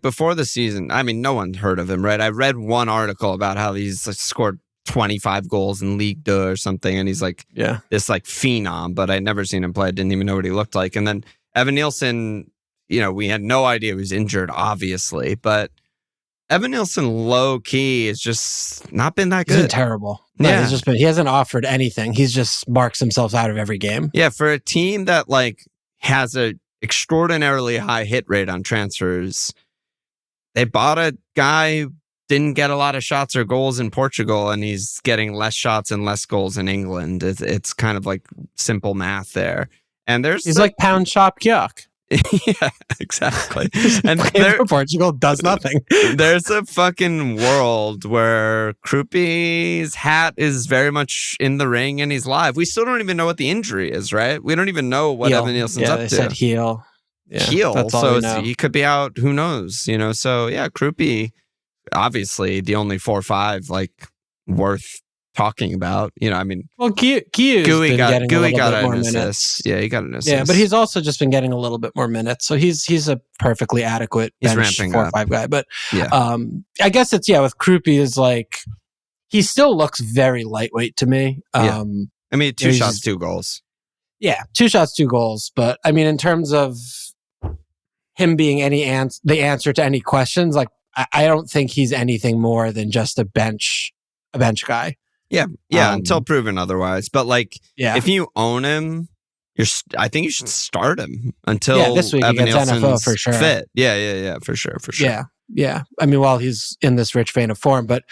before the season, I mean, no one heard of him, right? I read one article about how he's scored 25 goals in Ligue 2 or something. And he's like this like phenom, but I'd never seen him play. I didn't even know what he looked like. And then Evan Nielsen, we had no idea he was injured, obviously, but Evan Nielsen low key has just not been that good. He's been terrible. No, he hasn't offered anything. He's just marks himself out of every game. Yeah, for a team that like has a extraordinarily high hit rate on transfers, they bought a guy who didn't get a lot of shots or goals in Portugal, and he's getting less shots and less goals in England. It's kind of like simple math there. And he's like pound shop yuck. Yeah, exactly. And for Portugal does nothing. There's a fucking world where Kroupi's hat is very much in the ring and he's live. We still don't even know what the injury is, right? We don't even know what Evan Nielsen's up to. They said heel. Yeah, heel. So he could be out. Who knows? So yeah, Kroupi, obviously the only 4-5 like worth talking about. Well, Gooey got more minutes. Yeah, he got an assist. Yeah, but he's also just been getting a little bit more minutes, so he's a perfectly adequate bench 4-5 guy. But I guess it's with Kroupi is like he still looks very lightweight to me. Two shots, 2 goals. Yeah, 2 shots, 2 goals. But in terms of him being the answer to any questions, like I don't think he's anything more than just a bench guy. Yeah, until proven otherwise. But if you own him, I think you should start him until this week Evan against Nielsen's NFL for sure. Fit. Yeah, for sure. Yeah. While he's in this rich vein of form, but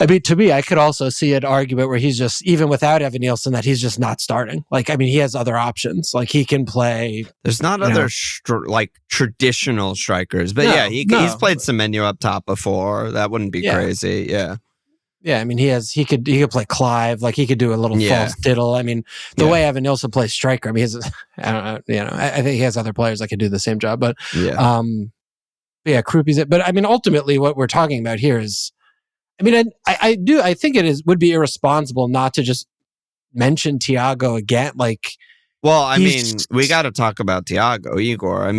to me, I could also see an argument where he's just even without Evan Nielsen that he's just not starting. He has other options. Like he can play. There's not other traditional strikers, but he's played some menu up top before. That wouldn't be crazy. Yeah. Yeah, he could play Clive, like he could do a little false diddle. The way Evan Nielsen plays striker, I think he has other players that could do the same job. But Kroupi's it. But ultimately, what we're talking about here is, I think would be irresponsible not to just mention Thiago again. We got to talk about Thiago, Igor.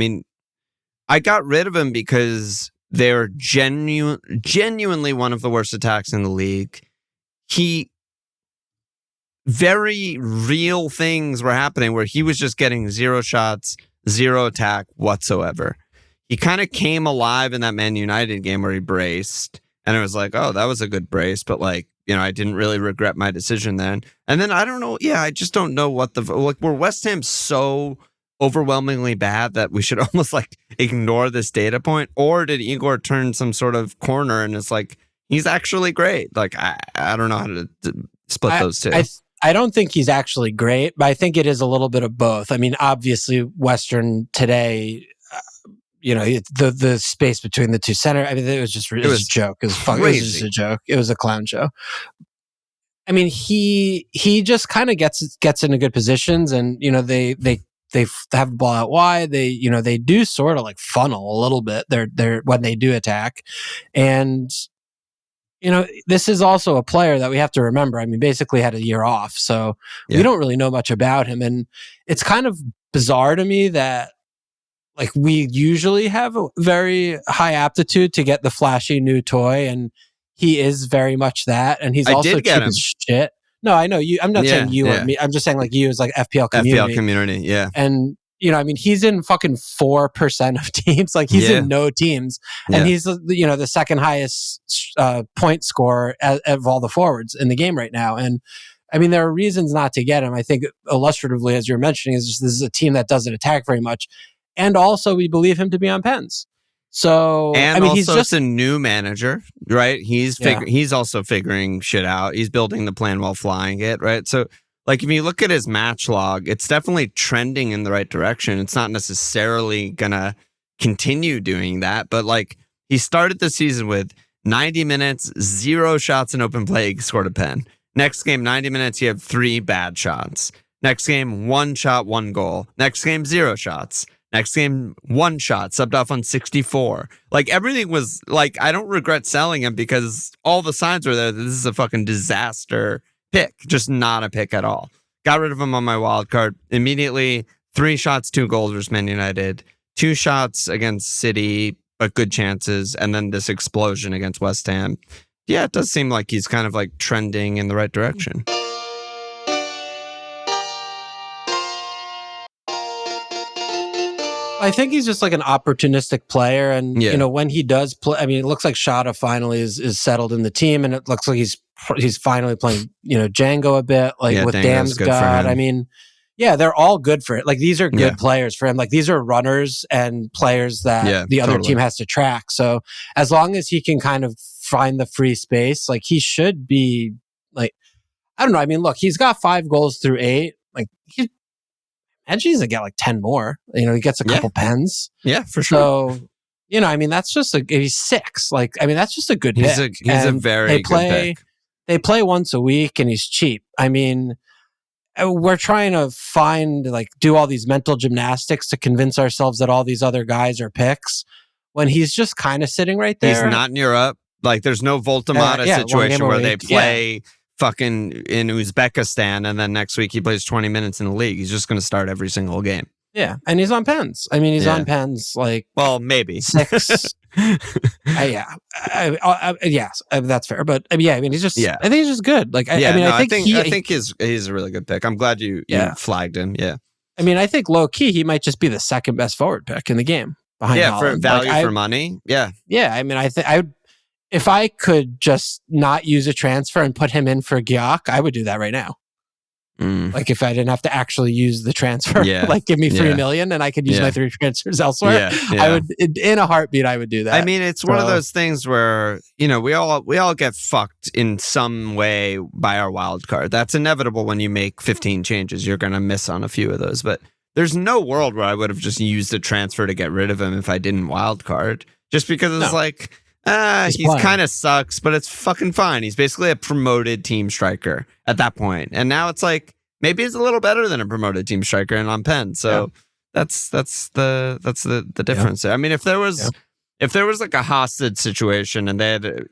I got rid of him because they're genuinely one of the worst attacks in the league. Very real things were happening where he was just getting 0 shots, 0 attack whatsoever. He kind of came alive in that Man United game where he braced, and it was like, oh, that was a good brace, but I didn't really regret my decision then. And then I don't know. Yeah, I just don't know what were West Ham so overwhelmingly bad that we should almost ignore this data point, or did Igor turn some sort of corner and it's he's actually great? I don't know how to split those two. I don't think he's actually great, but I think it is a little bit of both. Obviously Western today, the space between the two center, it was just it was a joke. It was fun. It was just a joke. It was a clown show. He just kind of gets into good positions, and they have the ball out wide. They do sort of funnel a little bit. They're when they do attack, and this is also a player that we have to remember. Basically had a year off, so we don't really know much about him, and it's kind of bizarre to me that we usually have a very high aptitude to get the flashy new toy, and he is very much that, and he's also cheap as shit. No, I know you. I'm not saying you or me. I'm just saying you as FPL community. FPL community, yeah. And he's in fucking 4% of teams. He's in no teams, and he's the second highest point scorer of all the forwards in the game right now. And there are reasons not to get him. I think illustratively, as you're mentioning, is this is a team that doesn't attack very much, and also we believe him to be on pens. So, he's just a new manager, right? He's also figuring shit out. He's building the plan while flying it, right? So, if you look at his match log, it's definitely trending in the right direction. It's not necessarily gonna continue doing that, but he started the season with 90 minutes, 0 shots in open play, he scored a pen. Next game, 90 minutes, he had 3 bad shots. Next game, 1 shot, 1 goal. Next game, 0 shots. Next game, 1 shot, subbed off on 64. Everything was I don't regret selling him because all the signs were there that this is a fucking disaster pick. Just not a pick at all. Got rid of him on my wild card. Immediately, 3 shots, 2 goals versus Man United. 2 shots against City, but good chances. And then this explosion against West Ham. Yeah, it does seem like he's kind of like trending in the right direction. I think he's just like an opportunistic player, and when he does play, I mean, it looks like Shada finally is settled in the team, and it looks like he's finally playing Django a bit, like with Damsgaard. I mean, yeah, they're all good for it. Like these are good players for him. Like these are runners and players that the other team has to track. So as long as he can kind of find the free space, like he should be like, I don't know. I mean, look, he's got 5 goals through 8. Like Ange's gonna get like 10 more. He gets a couple pens. Yeah, for sure. So, I mean, that's just he's 6. Like, I mean, that's just a good pick. He's a very good pick. They play once a week and he's cheap. I mean, we're trying to do all these mental gymnastics to convince ourselves that all these other guys are picks when he's just kind of sitting right there. He's not in Europe. Like, there's no Woltemade situation where they play fucking in Uzbekistan and then next week he plays 20 minutes in the league. He's just going to start every single game. Yeah, and he's on pens. I mean, he's on pens like... Well, maybe. 6. Yes, that's fair. But I mean, he's just... I think he's just good. Like, I think he's a really good pick. I'm glad you flagged him. Yeah. I mean, I think low-key, he might just be the second best forward pick in the game behind Holland. For value for money. Yeah. Yeah, I mean, if I could just not use a transfer and put him in for Gyök, I would do that right now. Like if I didn't have to actually use the transfer, like give me 3 million and I could use my 3 transfers elsewhere. I would, in a heartbeat, I would do that. I mean, it's one of those things where, we all get fucked in some way by our wild card. That's inevitable when you make 15 changes. You're going to miss on a few of those, but there's no world where I would have just used a transfer to get rid of him if I didn't wild card. Just because it's he's kind of sucks, but it's fucking fine. He's basically a promoted team striker at that point. And now it's like, maybe he's a little better than a promoted team striker and on pen. So that's the difference. I mean, if there was like a hostage situation and they had,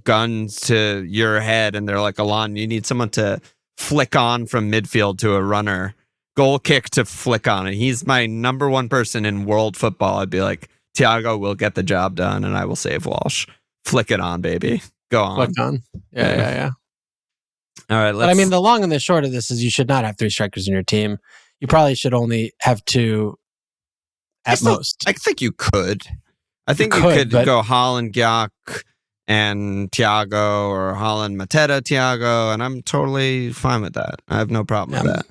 guns to your head and they're like, Alon, you need someone to flick on from midfield to a runner, goal kick to flick on. And he's my number 1 person in world football. I'd be like, Thiago will get the job done and I will save Walsh. Flick it on, baby. Go on. Flick on. Yeah. All right. But I mean, the long and the short of this is you should not have 3 strikers in your team. You probably should only have 2 at most. I think you could. I think you could go Holland, Gyök, and Thiago, or Holland, Mateta, Thiago, and I'm totally fine with that. I have no problem with that.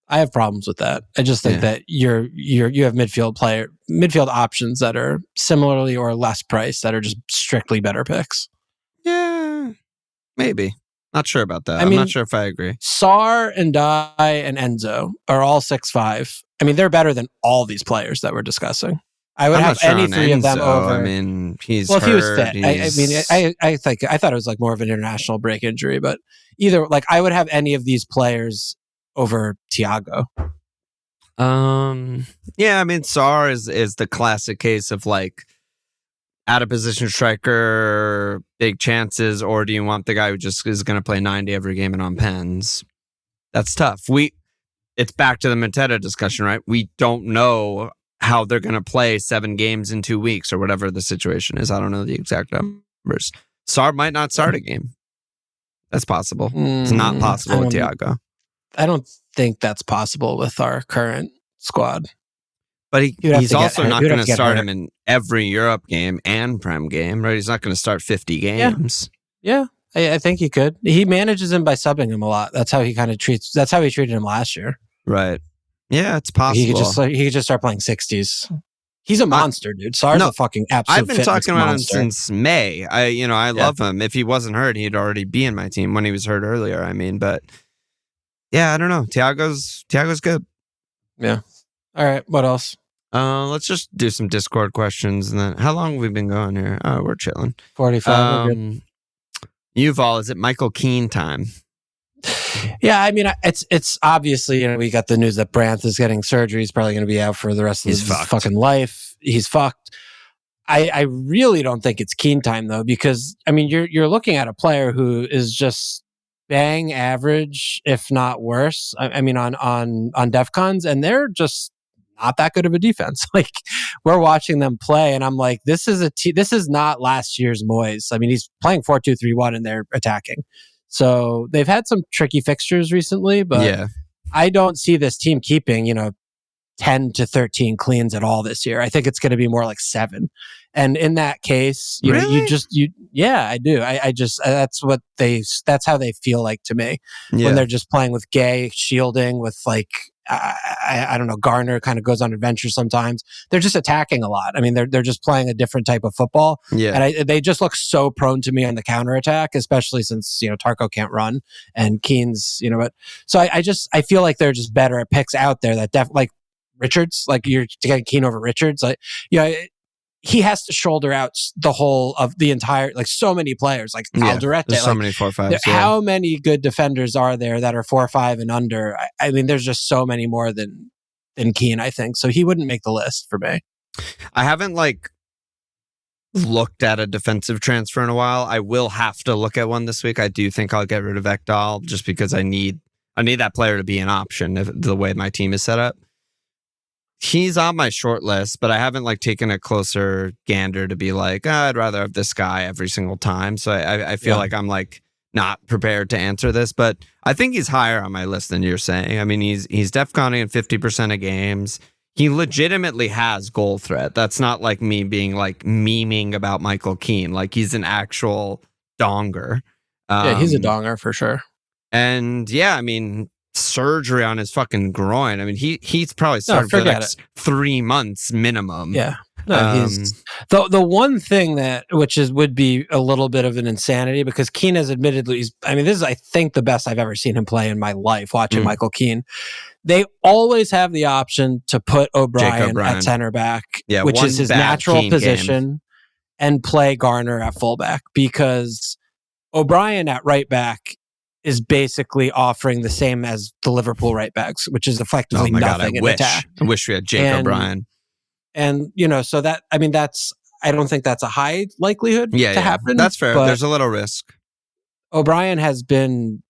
I have problems with that. I just think that you have midfield options that are similarly or less priced that are just strictly better picks. Yeah, maybe. Not sure about that. I'm not sure if I agree. Sar and Dai and Enzo are all 6'5". I mean, they're better than all these players that we're discussing. I would have any 3 of them over. I mean, he's if he was fit. I thought it was like more of an international break injury, but either I would have any of these players over Thiago. Yeah, I mean, Sar is the classic case of like out of position striker, big chances, or do you want the guy who just is going to play 90 every game and on pens? That's tough. It's back to the Mateta discussion, right? We don't know how they're going to play 7 games in 2 weeks or whatever the situation is. I don't know the exact numbers. Sar might not start a game. That's possible. It's not possible with Thiago. I don't think that's possible with our current squad. But he's also not going to start him in every Europe game and Prem game, right? He's not going to start 50 games. Yeah. I think he could. He manages him by subbing him a lot. That's how he that's how he treated him last year. Right. Yeah, it's possible. He could just start playing 60s. He's a monster, dude. Sar's a fucking absolute I've been talking about monster. him since May. I love him. If he wasn't hurt, he'd already be in my team when he was hurt earlier. I mean, but yeah, I don't know. Thiago's good. Yeah. All right. What else? Let's just do some Discord questions, and then how long have we been going here? Oh, we're chilling. 45. Yuval, is it Michael Keane time? Yeah, I mean, it's obviously, we got the news that Brandt is getting surgery. He's probably going to be out for the rest of his fucking life. He's fucked. I really don't think it's Keane time though, because I mean, you're looking at a player who is just bang average, if not worse. I mean, on DEFCONs, and they're just not that good of a defense. Like, we're watching them play, and I'm like, this is not last year's Moyes. I mean, he's playing 4-2-3-1, and they're attacking. So they've had some tricky fixtures recently, but I don't see this team keeping, 10 to 13 cleans at all this year. I think it's going to be more like 7. And in that case, I do. I just, that's how they feel like to me when they're just playing with Gay, shielding with like, I don't know, Garner kind of goes on adventures sometimes. They're just attacking a lot. I mean, they're just playing a different type of football. Yeah. And they just look so prone to me on the counterattack, especially since, Tarko can't run and Keane's, but so I feel like they're just better at picks out there that like Richards, like you're getting Keane over Richards. Like, he has to shoulder out the whole of the entire, like so many players, like Alderete. There's so many 4-5s. How many good defenders are there that are 4-5 and under? I mean, there's just so many more than Keane, I think. So he wouldn't make the list for me. I haven't looked at a defensive transfer in a while. I will have to look at one this week. I do think I'll get rid of Ekdal just because I need that player to be an option the way my team is set up. He's on my short list, but I haven't taken a closer gander to be like, I'd rather have this guy every single time. So I feel like I'm not prepared to answer this, but I think he's higher on my list than you're saying. I mean, he's defconning in 50% of games. He legitimately has goal threat. That's not like me being memeing about Michael Keane. Like, he's an actual donger. He's a donger for sure. And I mean, surgery on his fucking groin. I mean, he's probably started for the next 3 months minimum. Yeah. No, he's the one thing would be a little bit of an insanity, because Keane has admittedly, this is, I think, the best I've ever seen him play in my life, watching Michael Keane. They always have the option to put O'Brien at center back, which is his natural position, and play Garner at fullback, because O'Brien at right back is basically offering the same as the Liverpool right backs, which is effectively nothing in attack. I wish we had Jake O'Brien. And, so that, I don't think that's a high likelihood to happen. That's fair. There's a little risk. O'Brien has been,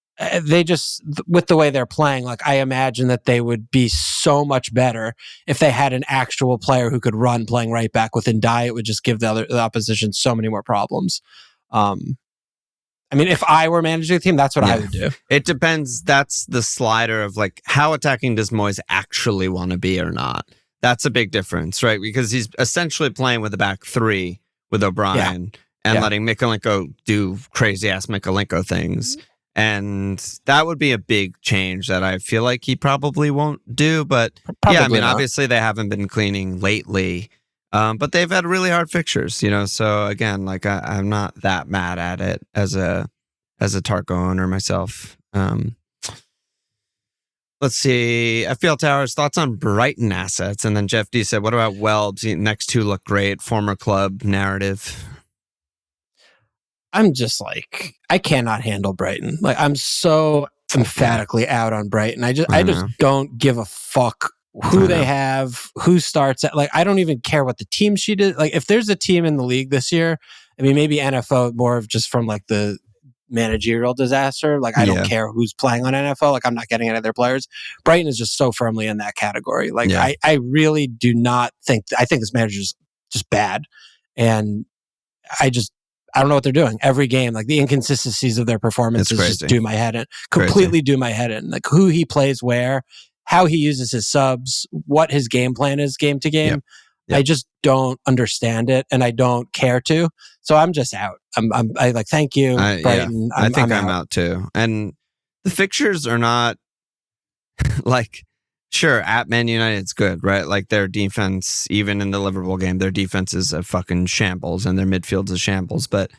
with the way they're playing, I imagine that they would be so much better if they had an actual player who could run playing right back within Dye. It would just give the opposition so many more problems. If I were managing the team, that's what I would do. It depends. That's the slider of how attacking does Moyes actually want to be or not. That's a big difference, right? Because he's essentially playing with a back 3 with O'Brien and letting Mykolenko do crazy ass Mykolenko things. And that would be a big change that I feel like he probably won't do. But obviously they haven't been cleaning lately. But they've had really hard fixtures, so again, I'm not that mad at it as a Tarko owner myself. Let's see. FPL Towers, thoughts on Brighton assets? And then Jeff D said, what about Welbs? Next 2 look great. Former club narrative. I'm just I cannot handle Brighton. I'm so emphatically out on Brighton. I just don't give a fuck who they have, who starts at. I don't even care what the team sheet is. If there's a team in the league this year, maybe NFO more of just from the managerial disaster. I don't care who's playing on NFL. I'm not getting any of their players. Brighton is just so firmly in that category. I really do not think, I think this manager is just bad. And I don't know what they're doing. Every game, the inconsistencies of their performances just do my head in. Completely do my head in. Who he plays where, how he uses his subs, what his game plan is game to game. Yep. I just don't understand it, and I don't care to. So I'm just out. I thank you, Brighton. I think I'm out too. And the fixtures are not sure, at Man United's good, right? Their defense, even in the Liverpool game, their defense is a fucking shambles and their midfield's a shambles. But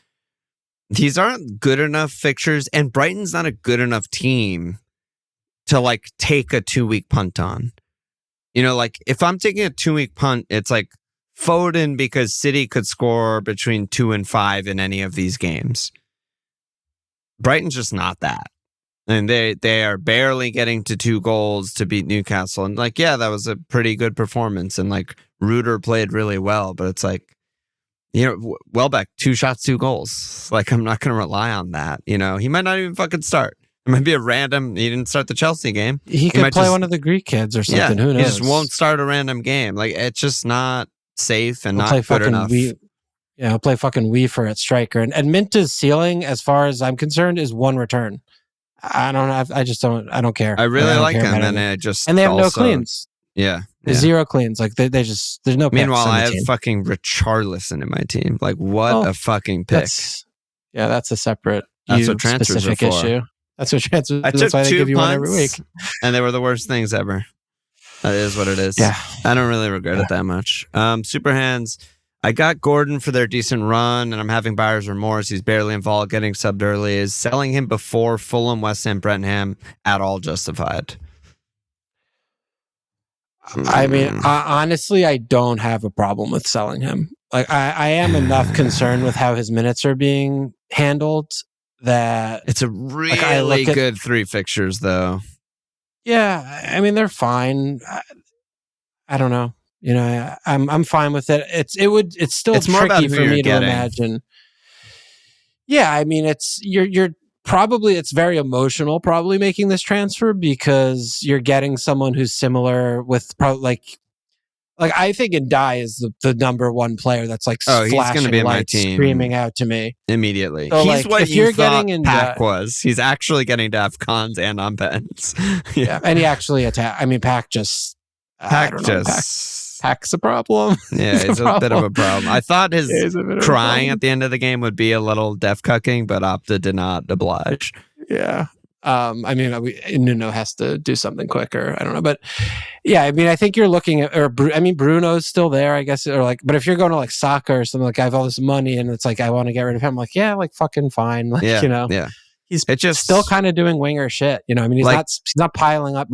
these aren't good enough fixtures, and Brighton's not a good enough team to take a 2-week punt on. If I'm taking a 2-week punt, it's Foden because City could score between 2 and 5 in any of these games. Brighton's just not that. And they are barely getting to 2 goals to beat Newcastle. And that was a pretty good performance. And Ruder played really well, but it's Welbeck, 2 shots, 2 goals. I'm not going to rely on that. He might not even fucking start. It might be a random. He didn't start the Chelsea game. He could play one of the Greek kids or something. Who knows? He just won't start a random game. Like, it's just not safe and not good enough. He'll play fucking Weaver at striker. And Minta's ceiling, as far as I'm concerned, is 1 return. I don't care. I really like him, and they have no cleans. Yeah. 0 cleans. Like they just there's no. Meanwhile, I have fucking Richarlison in my team. Like, what a fucking pick. That's a separate. That's what transfers specific are for. Issue. That's what transfers. I that's took why they 2 give you one every week, and they were the worst things ever. That is what it is. Yeah, I don't really regret it that much. Super hands. I got Gordon for their decent run, and I'm having buyer's remorse. He's barely involved, getting subbed early. Is selling him before Fulham, West Ham, Brentford at all justified? I mean, honestly, I don't have a problem with selling him. Like, I am enough concerned with how his minutes are being handled that it's a really good 3 fixtures, though. Yeah, I mean, they're fine. I don't know. You know, I'm fine with it. It's still tricky for me to imagine. Yeah, I mean, you're probably, it's very emotional probably making this transfer because you're getting someone who's similar with probably like I think Ndai is the number 1 player that's like he's going to be in my team, screaming out to me immediately. So he's what if you're thought getting Pack was. He's actually getting to have cons and on bens. Yeah, and he actually attacked. I mean, Pack's a problem. Yeah, he's a bit of a problem. I thought his crying at the end of the game would be a little deaf cucking, but Opta did not oblige. Yeah. I mean, Nuno has to do something quicker. I don't know, but yeah, I mean, I think you're looking at, Bruno's still there, I guess, or like, but if you're going to like soccer or something, like I have all this money and it's like I want to get rid of him, like like fucking fine, like he's just still kind of doing winger shit, you know. I mean, he's not piling up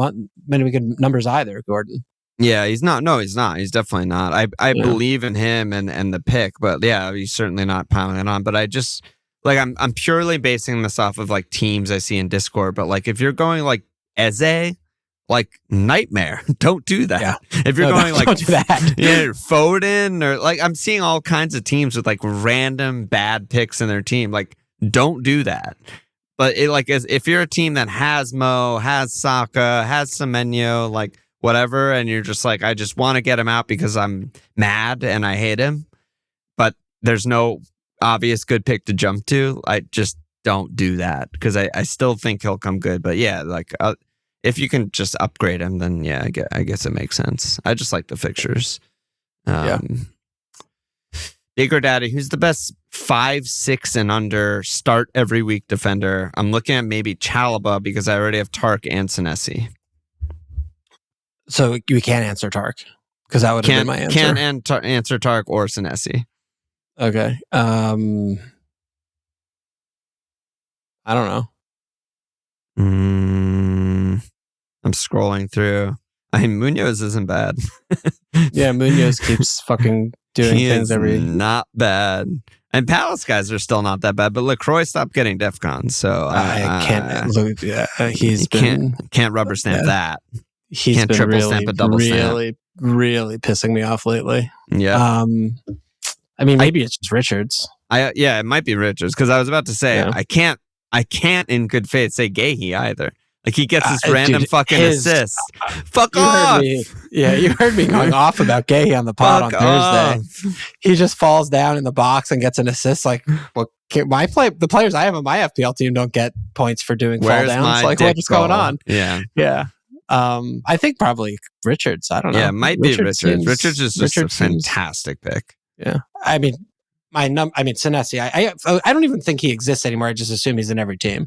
many good numbers either, Gordon. Yeah, he's not. No, he's not. He's definitely not. I believe in him and the pick, but yeah, he's certainly not piling it on. But I just. Like, I'm purely basing this off of, like, teams I see in Discord. But, like, if you're going, like, Eze, like, nightmare. Don't do that. Yeah. If you're going, like, don't do that. Foden, or, like, I'm seeing all kinds of teams with, like, random bad picks in their team. Like, don't do that. But, if you're a team that has Mo, has Saka, has Semenyo, like, whatever, and you're just like, I just want to get him out because I'm mad and I hate him. But there's no obvious good pick to jump to. I just don't do that because I still think he'll come good. But yeah, like if you can just upgrade him, then yeah, I guess it makes sense. I just like the fixtures. Igor Daddy, who's the best 5'6" and under start every week defender? I'm looking at maybe Chalobah because I already have Tark and Senesi. So you can't answer Tark because that would have been my answer. Can't answer Tark or Senesi. Okay. I don't know. I'm scrolling through. I mean, Munoz isn't bad. Yeah, Munoz keeps fucking doing things not bad. And Palace guys are still not that bad, but LaCroix stopped getting DEFCON, so I can't look. Yeah, can't rubber stamp that. He's can't been triple really, stamp a double stamp. Really pissing me off lately. Yeah. I mean, maybe it's just Richards. It might be Richards because I was about to say I can't in good faith say Gahey either. Like he gets this random fucking assist. Fuck off! You heard me going off about Gahey on the pod on Thursday. He just falls down in the box and gets an assist. Like, well, the players I have on my FPL team don't get points for doing fall downs. Like, what's going on? Yeah. I think probably Richards. I don't know. Yeah, it might be Richards. Richards is just a fantastic pick. Yeah, I mean, Senesi. I don't even think he exists anymore. I just assume he's in every team.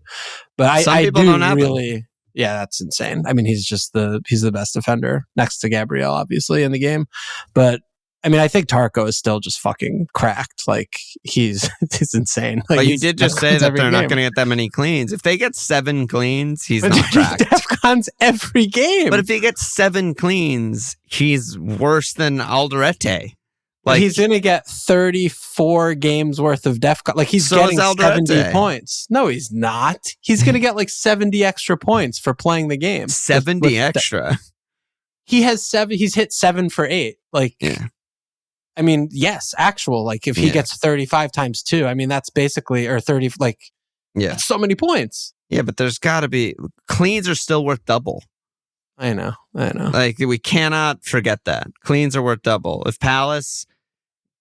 But some people don't have really. Him. Yeah, that's insane. I mean, he's the best defender next to Gabriel, obviously, in the game. But I mean, I think Tarko is still just fucking cracked. Like he's insane. Like, but you did just say that they're not going to get that many cleans. If they get 7 cleans, he's not cracked. DEFCON's every game. But if he gets 7 cleans, he's worse than Alderete. Like, he's going to get 34 games worth of DEFCON. Like he's getting 70 points. No, he's not. He's going to get like 70 extra points for playing the game. 70 extra. He has 7. He's hit 7 for 8. Like, I mean, yes, actual. Like if he gets 35 times 2, I mean, that's basically, or 30, like, that's so many points. Yeah, but there's got to be cleans are still worth double. I know. Like we cannot forget that cleans are worth double. If Palace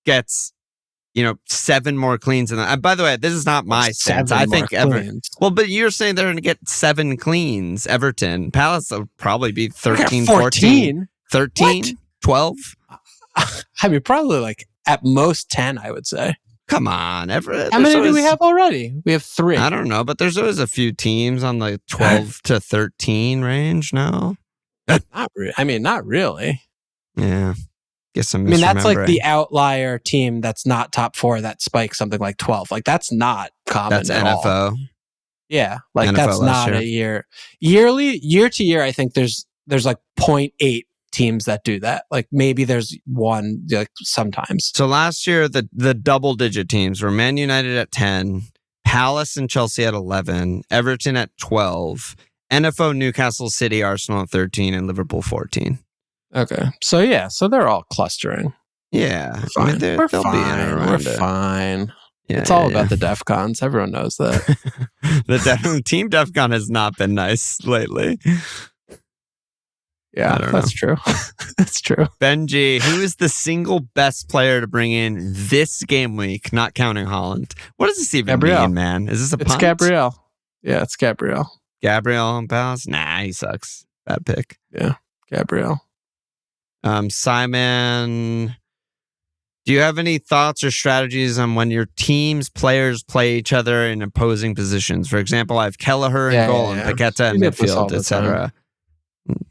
gets 7 more cleans in that. By the way, this is not my stance. I think Everton. Well, but you're saying they're going to get 7 cleans. Everton, Palace will probably be 13, 14, 13, what? 12. I mean, probably like at most 10. I would say. Come on, Everton. How many do we have already? We have 3. I don't know, but there's always a few teams on the 12 to 13 range. No, not really. Yeah. I mean, that's like the outlier team that's not top 4 that spikes something like 12. Like that's not common. That's at NFO. All. Yeah, like NFO that's not a year. Year to year, I think there's like 0.8 teams that do that. Like maybe there's one like sometimes. So last year, the double-digit teams were Man United at 10, Palace and Chelsea at 11, Everton at 12, NFO, Newcastle, City, Arsenal at 13, and Liverpool 14. Okay. So they're all clustering. Yeah. Fine. I mean, they'll be in and around We're fine. Yeah, it's all about the DEFCONs. Everyone knows that. Team DEFCON has not been nice lately. Yeah, that's true. That's true. Benji, who is the single best player to bring in this game week, not counting Haaland? What does this even mean, man? Is this a punt? It's Gabriel. Yeah, it's Gabriel. Gabriel on Palace? Nah, he sucks. Bad pick. Yeah, Gabriel. Simon, do you have any thoughts or strategies on when your team's players play each other in opposing positions? For example, I have Kelleher in goal and Paqueta in midfield, etc.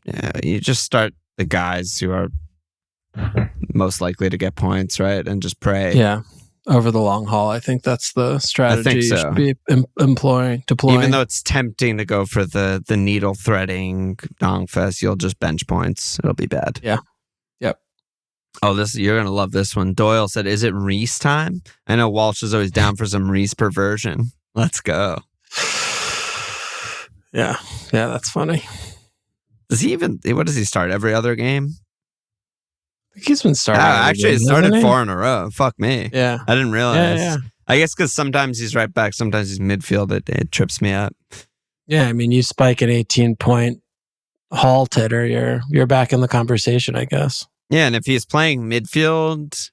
Yeah, you just start the guys who are most likely to get points, right? And just pray. Yeah. Over the long haul, I think that's the strategy you should be deploying. Even though it's tempting to go for the needle threading Dongfest, you'll just bench points. It'll be bad. Yeah. Yep. Oh, you're gonna love this one. Doyle said, "Is it Reese time?" I know Walsh is always down for some Reese perversion. Let's go. Yeah, that's funny. What does he start every other game? I think he's been starting. Actually, he started 4 in a row. Fuck me. Yeah. I didn't realize. Yeah. I guess because sometimes he's right back, sometimes he's midfield. It trips me up. Yeah, I mean, you spike an 18-point haul titter, you're back in the conversation, I guess. Yeah, and if he's playing midfield,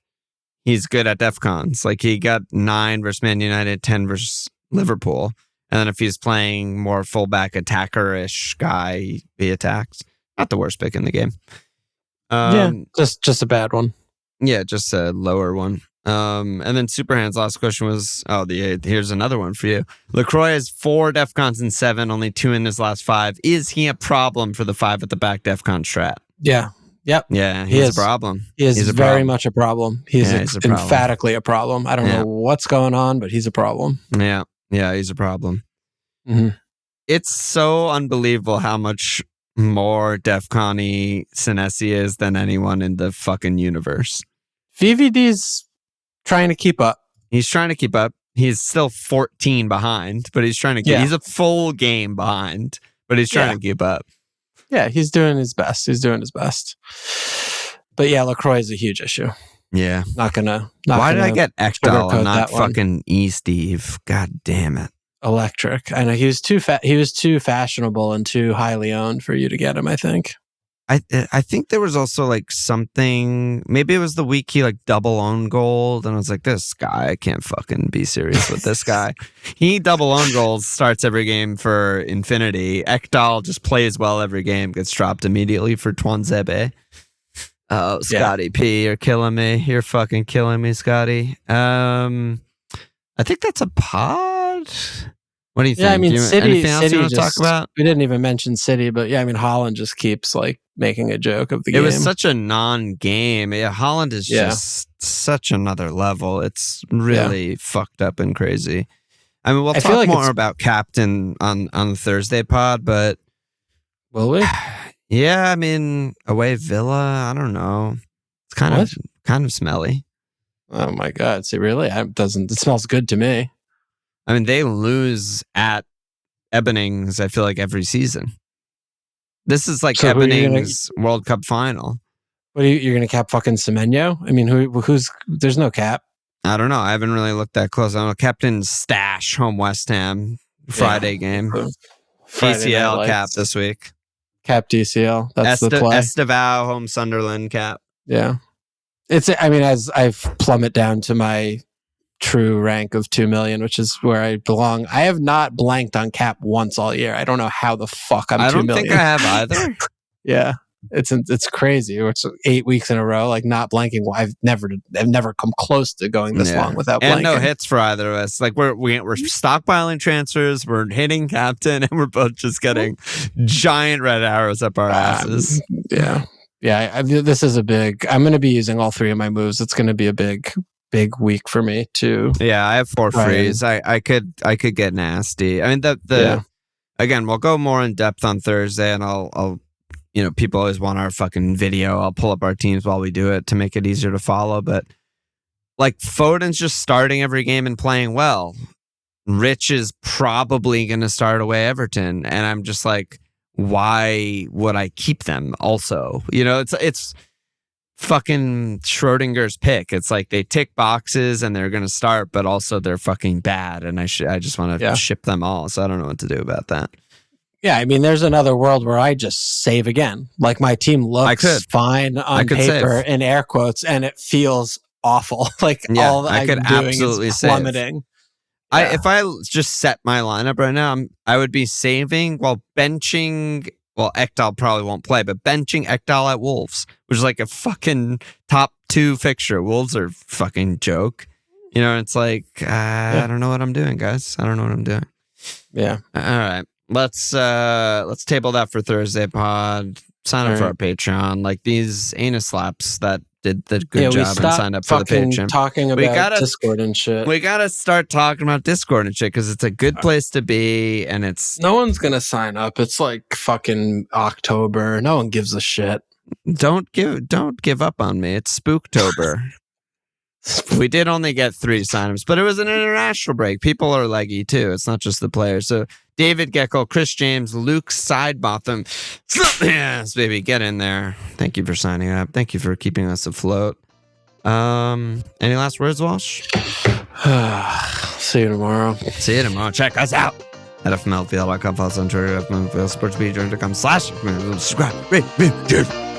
he's good at DEFCONs. Like he got 9 versus Man United, 10 versus Liverpool. And then if he's playing more fullback attacker-ish guy, he attacks. Not the worst pick in the game. Just a bad one. Yeah, just a lower one. And then Superhand's last question was, here's another one for you. LaCroix has 4 DEFCONs and 7, only 2 in his last 5. Is he a problem for the 5 at the back DEFCON strat? Yeah. Yep. Yeah, he's a problem. He is very much a problem. He's emphatically a problem. I don't know what's going on, but he's a problem. Yeah, he's a problem. Mm-hmm. It's so unbelievable how much more DEFCON-y Senesi is than anyone in the fucking universe. VVD's trying to keep up. He's trying to keep up. He's still 14 behind, but he's trying to keep. He's a full game behind, but he's trying to keep up. Yeah, he's doing his best. But yeah, LaCroix is a huge issue. Yeah. Why did I get Ekdal and not fucking E-Steve? God damn it. Electric. I know he was too he was too fashionable and too highly owned for you to get him, I think. I think there was also like something, maybe it was the week he like double owned gold, and I was like, this guy, I can't fucking be serious with this guy. He double owned goals, starts every game for Infinity. Ekdal just plays well every game, gets dropped immediately for Twanzebe. Oh, Scotty P, you're killing me. You're fucking killing me, Scotty. I think that's a pod. What do you think? Yeah, I mean, anything else you want to talk about? We didn't even mention City, but yeah, I mean, Haaland just keeps like making a joke of the game. It was such a non-game. Yeah, Haaland is just such another level. It's really fucked up and crazy. I mean, we'll talk more about Captain on the Thursday pod, but will we? Yeah, I mean, away Villa. I don't know. It's kind of smelly. Oh my god! See, really? It smells good to me. I mean, they lose at Ebenings, I feel like, every season. This is like Ebenings World Cup final. What you're going to cap fucking Semenyo? I mean, who's there's no cap. I don't know. I haven't really looked that close. I don't know. Captain Stash, home West Ham. Friday game. DCL cap this week. Cap DCL. That's the play. Esteval, home Sunderland cap. Yeah. As I've plummeted down to my true rank of 2 million, which is where I belong. I have not blanked on cap once all year. I don't know how the fuck I'm 2 million. I don't think I have either. Yeah. It's crazy. It's 8 weeks in a row, like not blanking. I've never come close to going this long without blanking. And no hits for either of us. Like we're stockpiling transfers, we're hitting captain, and we're both just getting giant red arrows up our asses. Yeah. This is I'm going to be using all 3 of my moves. It's going to be a big week for me too. Yeah, I have 4 frees. I could get nasty. I mean, again, we'll go more in depth on Thursday, and I'll people always want our fucking video. I'll pull up our teams while we do it to make it easier to follow. But like Foden's just starting every game and playing well. Rich is probably going to start away Everton, and I'm just like, why would I keep them? Also, it's fucking Schrodinger's pick. It's like they tick boxes and they're going to start, but also they're fucking bad, and I just want to ship them all. So I don't know what to do about that. Yeah, I mean, there's another world where I just save again. Like my team looks fine on paper in air quotes, and it feels awful. Like all that I'm doing is plummeting. Yeah. If I just set my lineup right now, I would be saving while benching. Well, Ekdal probably won't play, but benching Ekdal at Wolves, which is like a fucking top 2 fixture. Wolves are fucking joke. It's like I don't know what I'm doing, guys. I don't know what I'm doing. Yeah. All right. Let's table that for Thursday pod. Sign up for our Patreon. Like these anus slaps that did the good job and signed up for the Patreon. Talking about Discord and shit. We gotta start talking about Discord and shit because it's a good place to be, and it's no one's gonna sign up. It's like fucking October. No one gives a shit. Don't give up on me. It's Spooktober. We did only get 3 signups, but it was an international break. People are leggy too. It's not just the players. So David Geckel, Chris James, Luke Sidebotham. Yes, baby, get in there. Thank you for signing up. Thank you for keeping us afloat. Any last words, Walsh? See you tomorrow. Check us out at FML FPL.com. Follow us on Twitter at FML FPL Sports Media. Subscribe. Rate, cheers.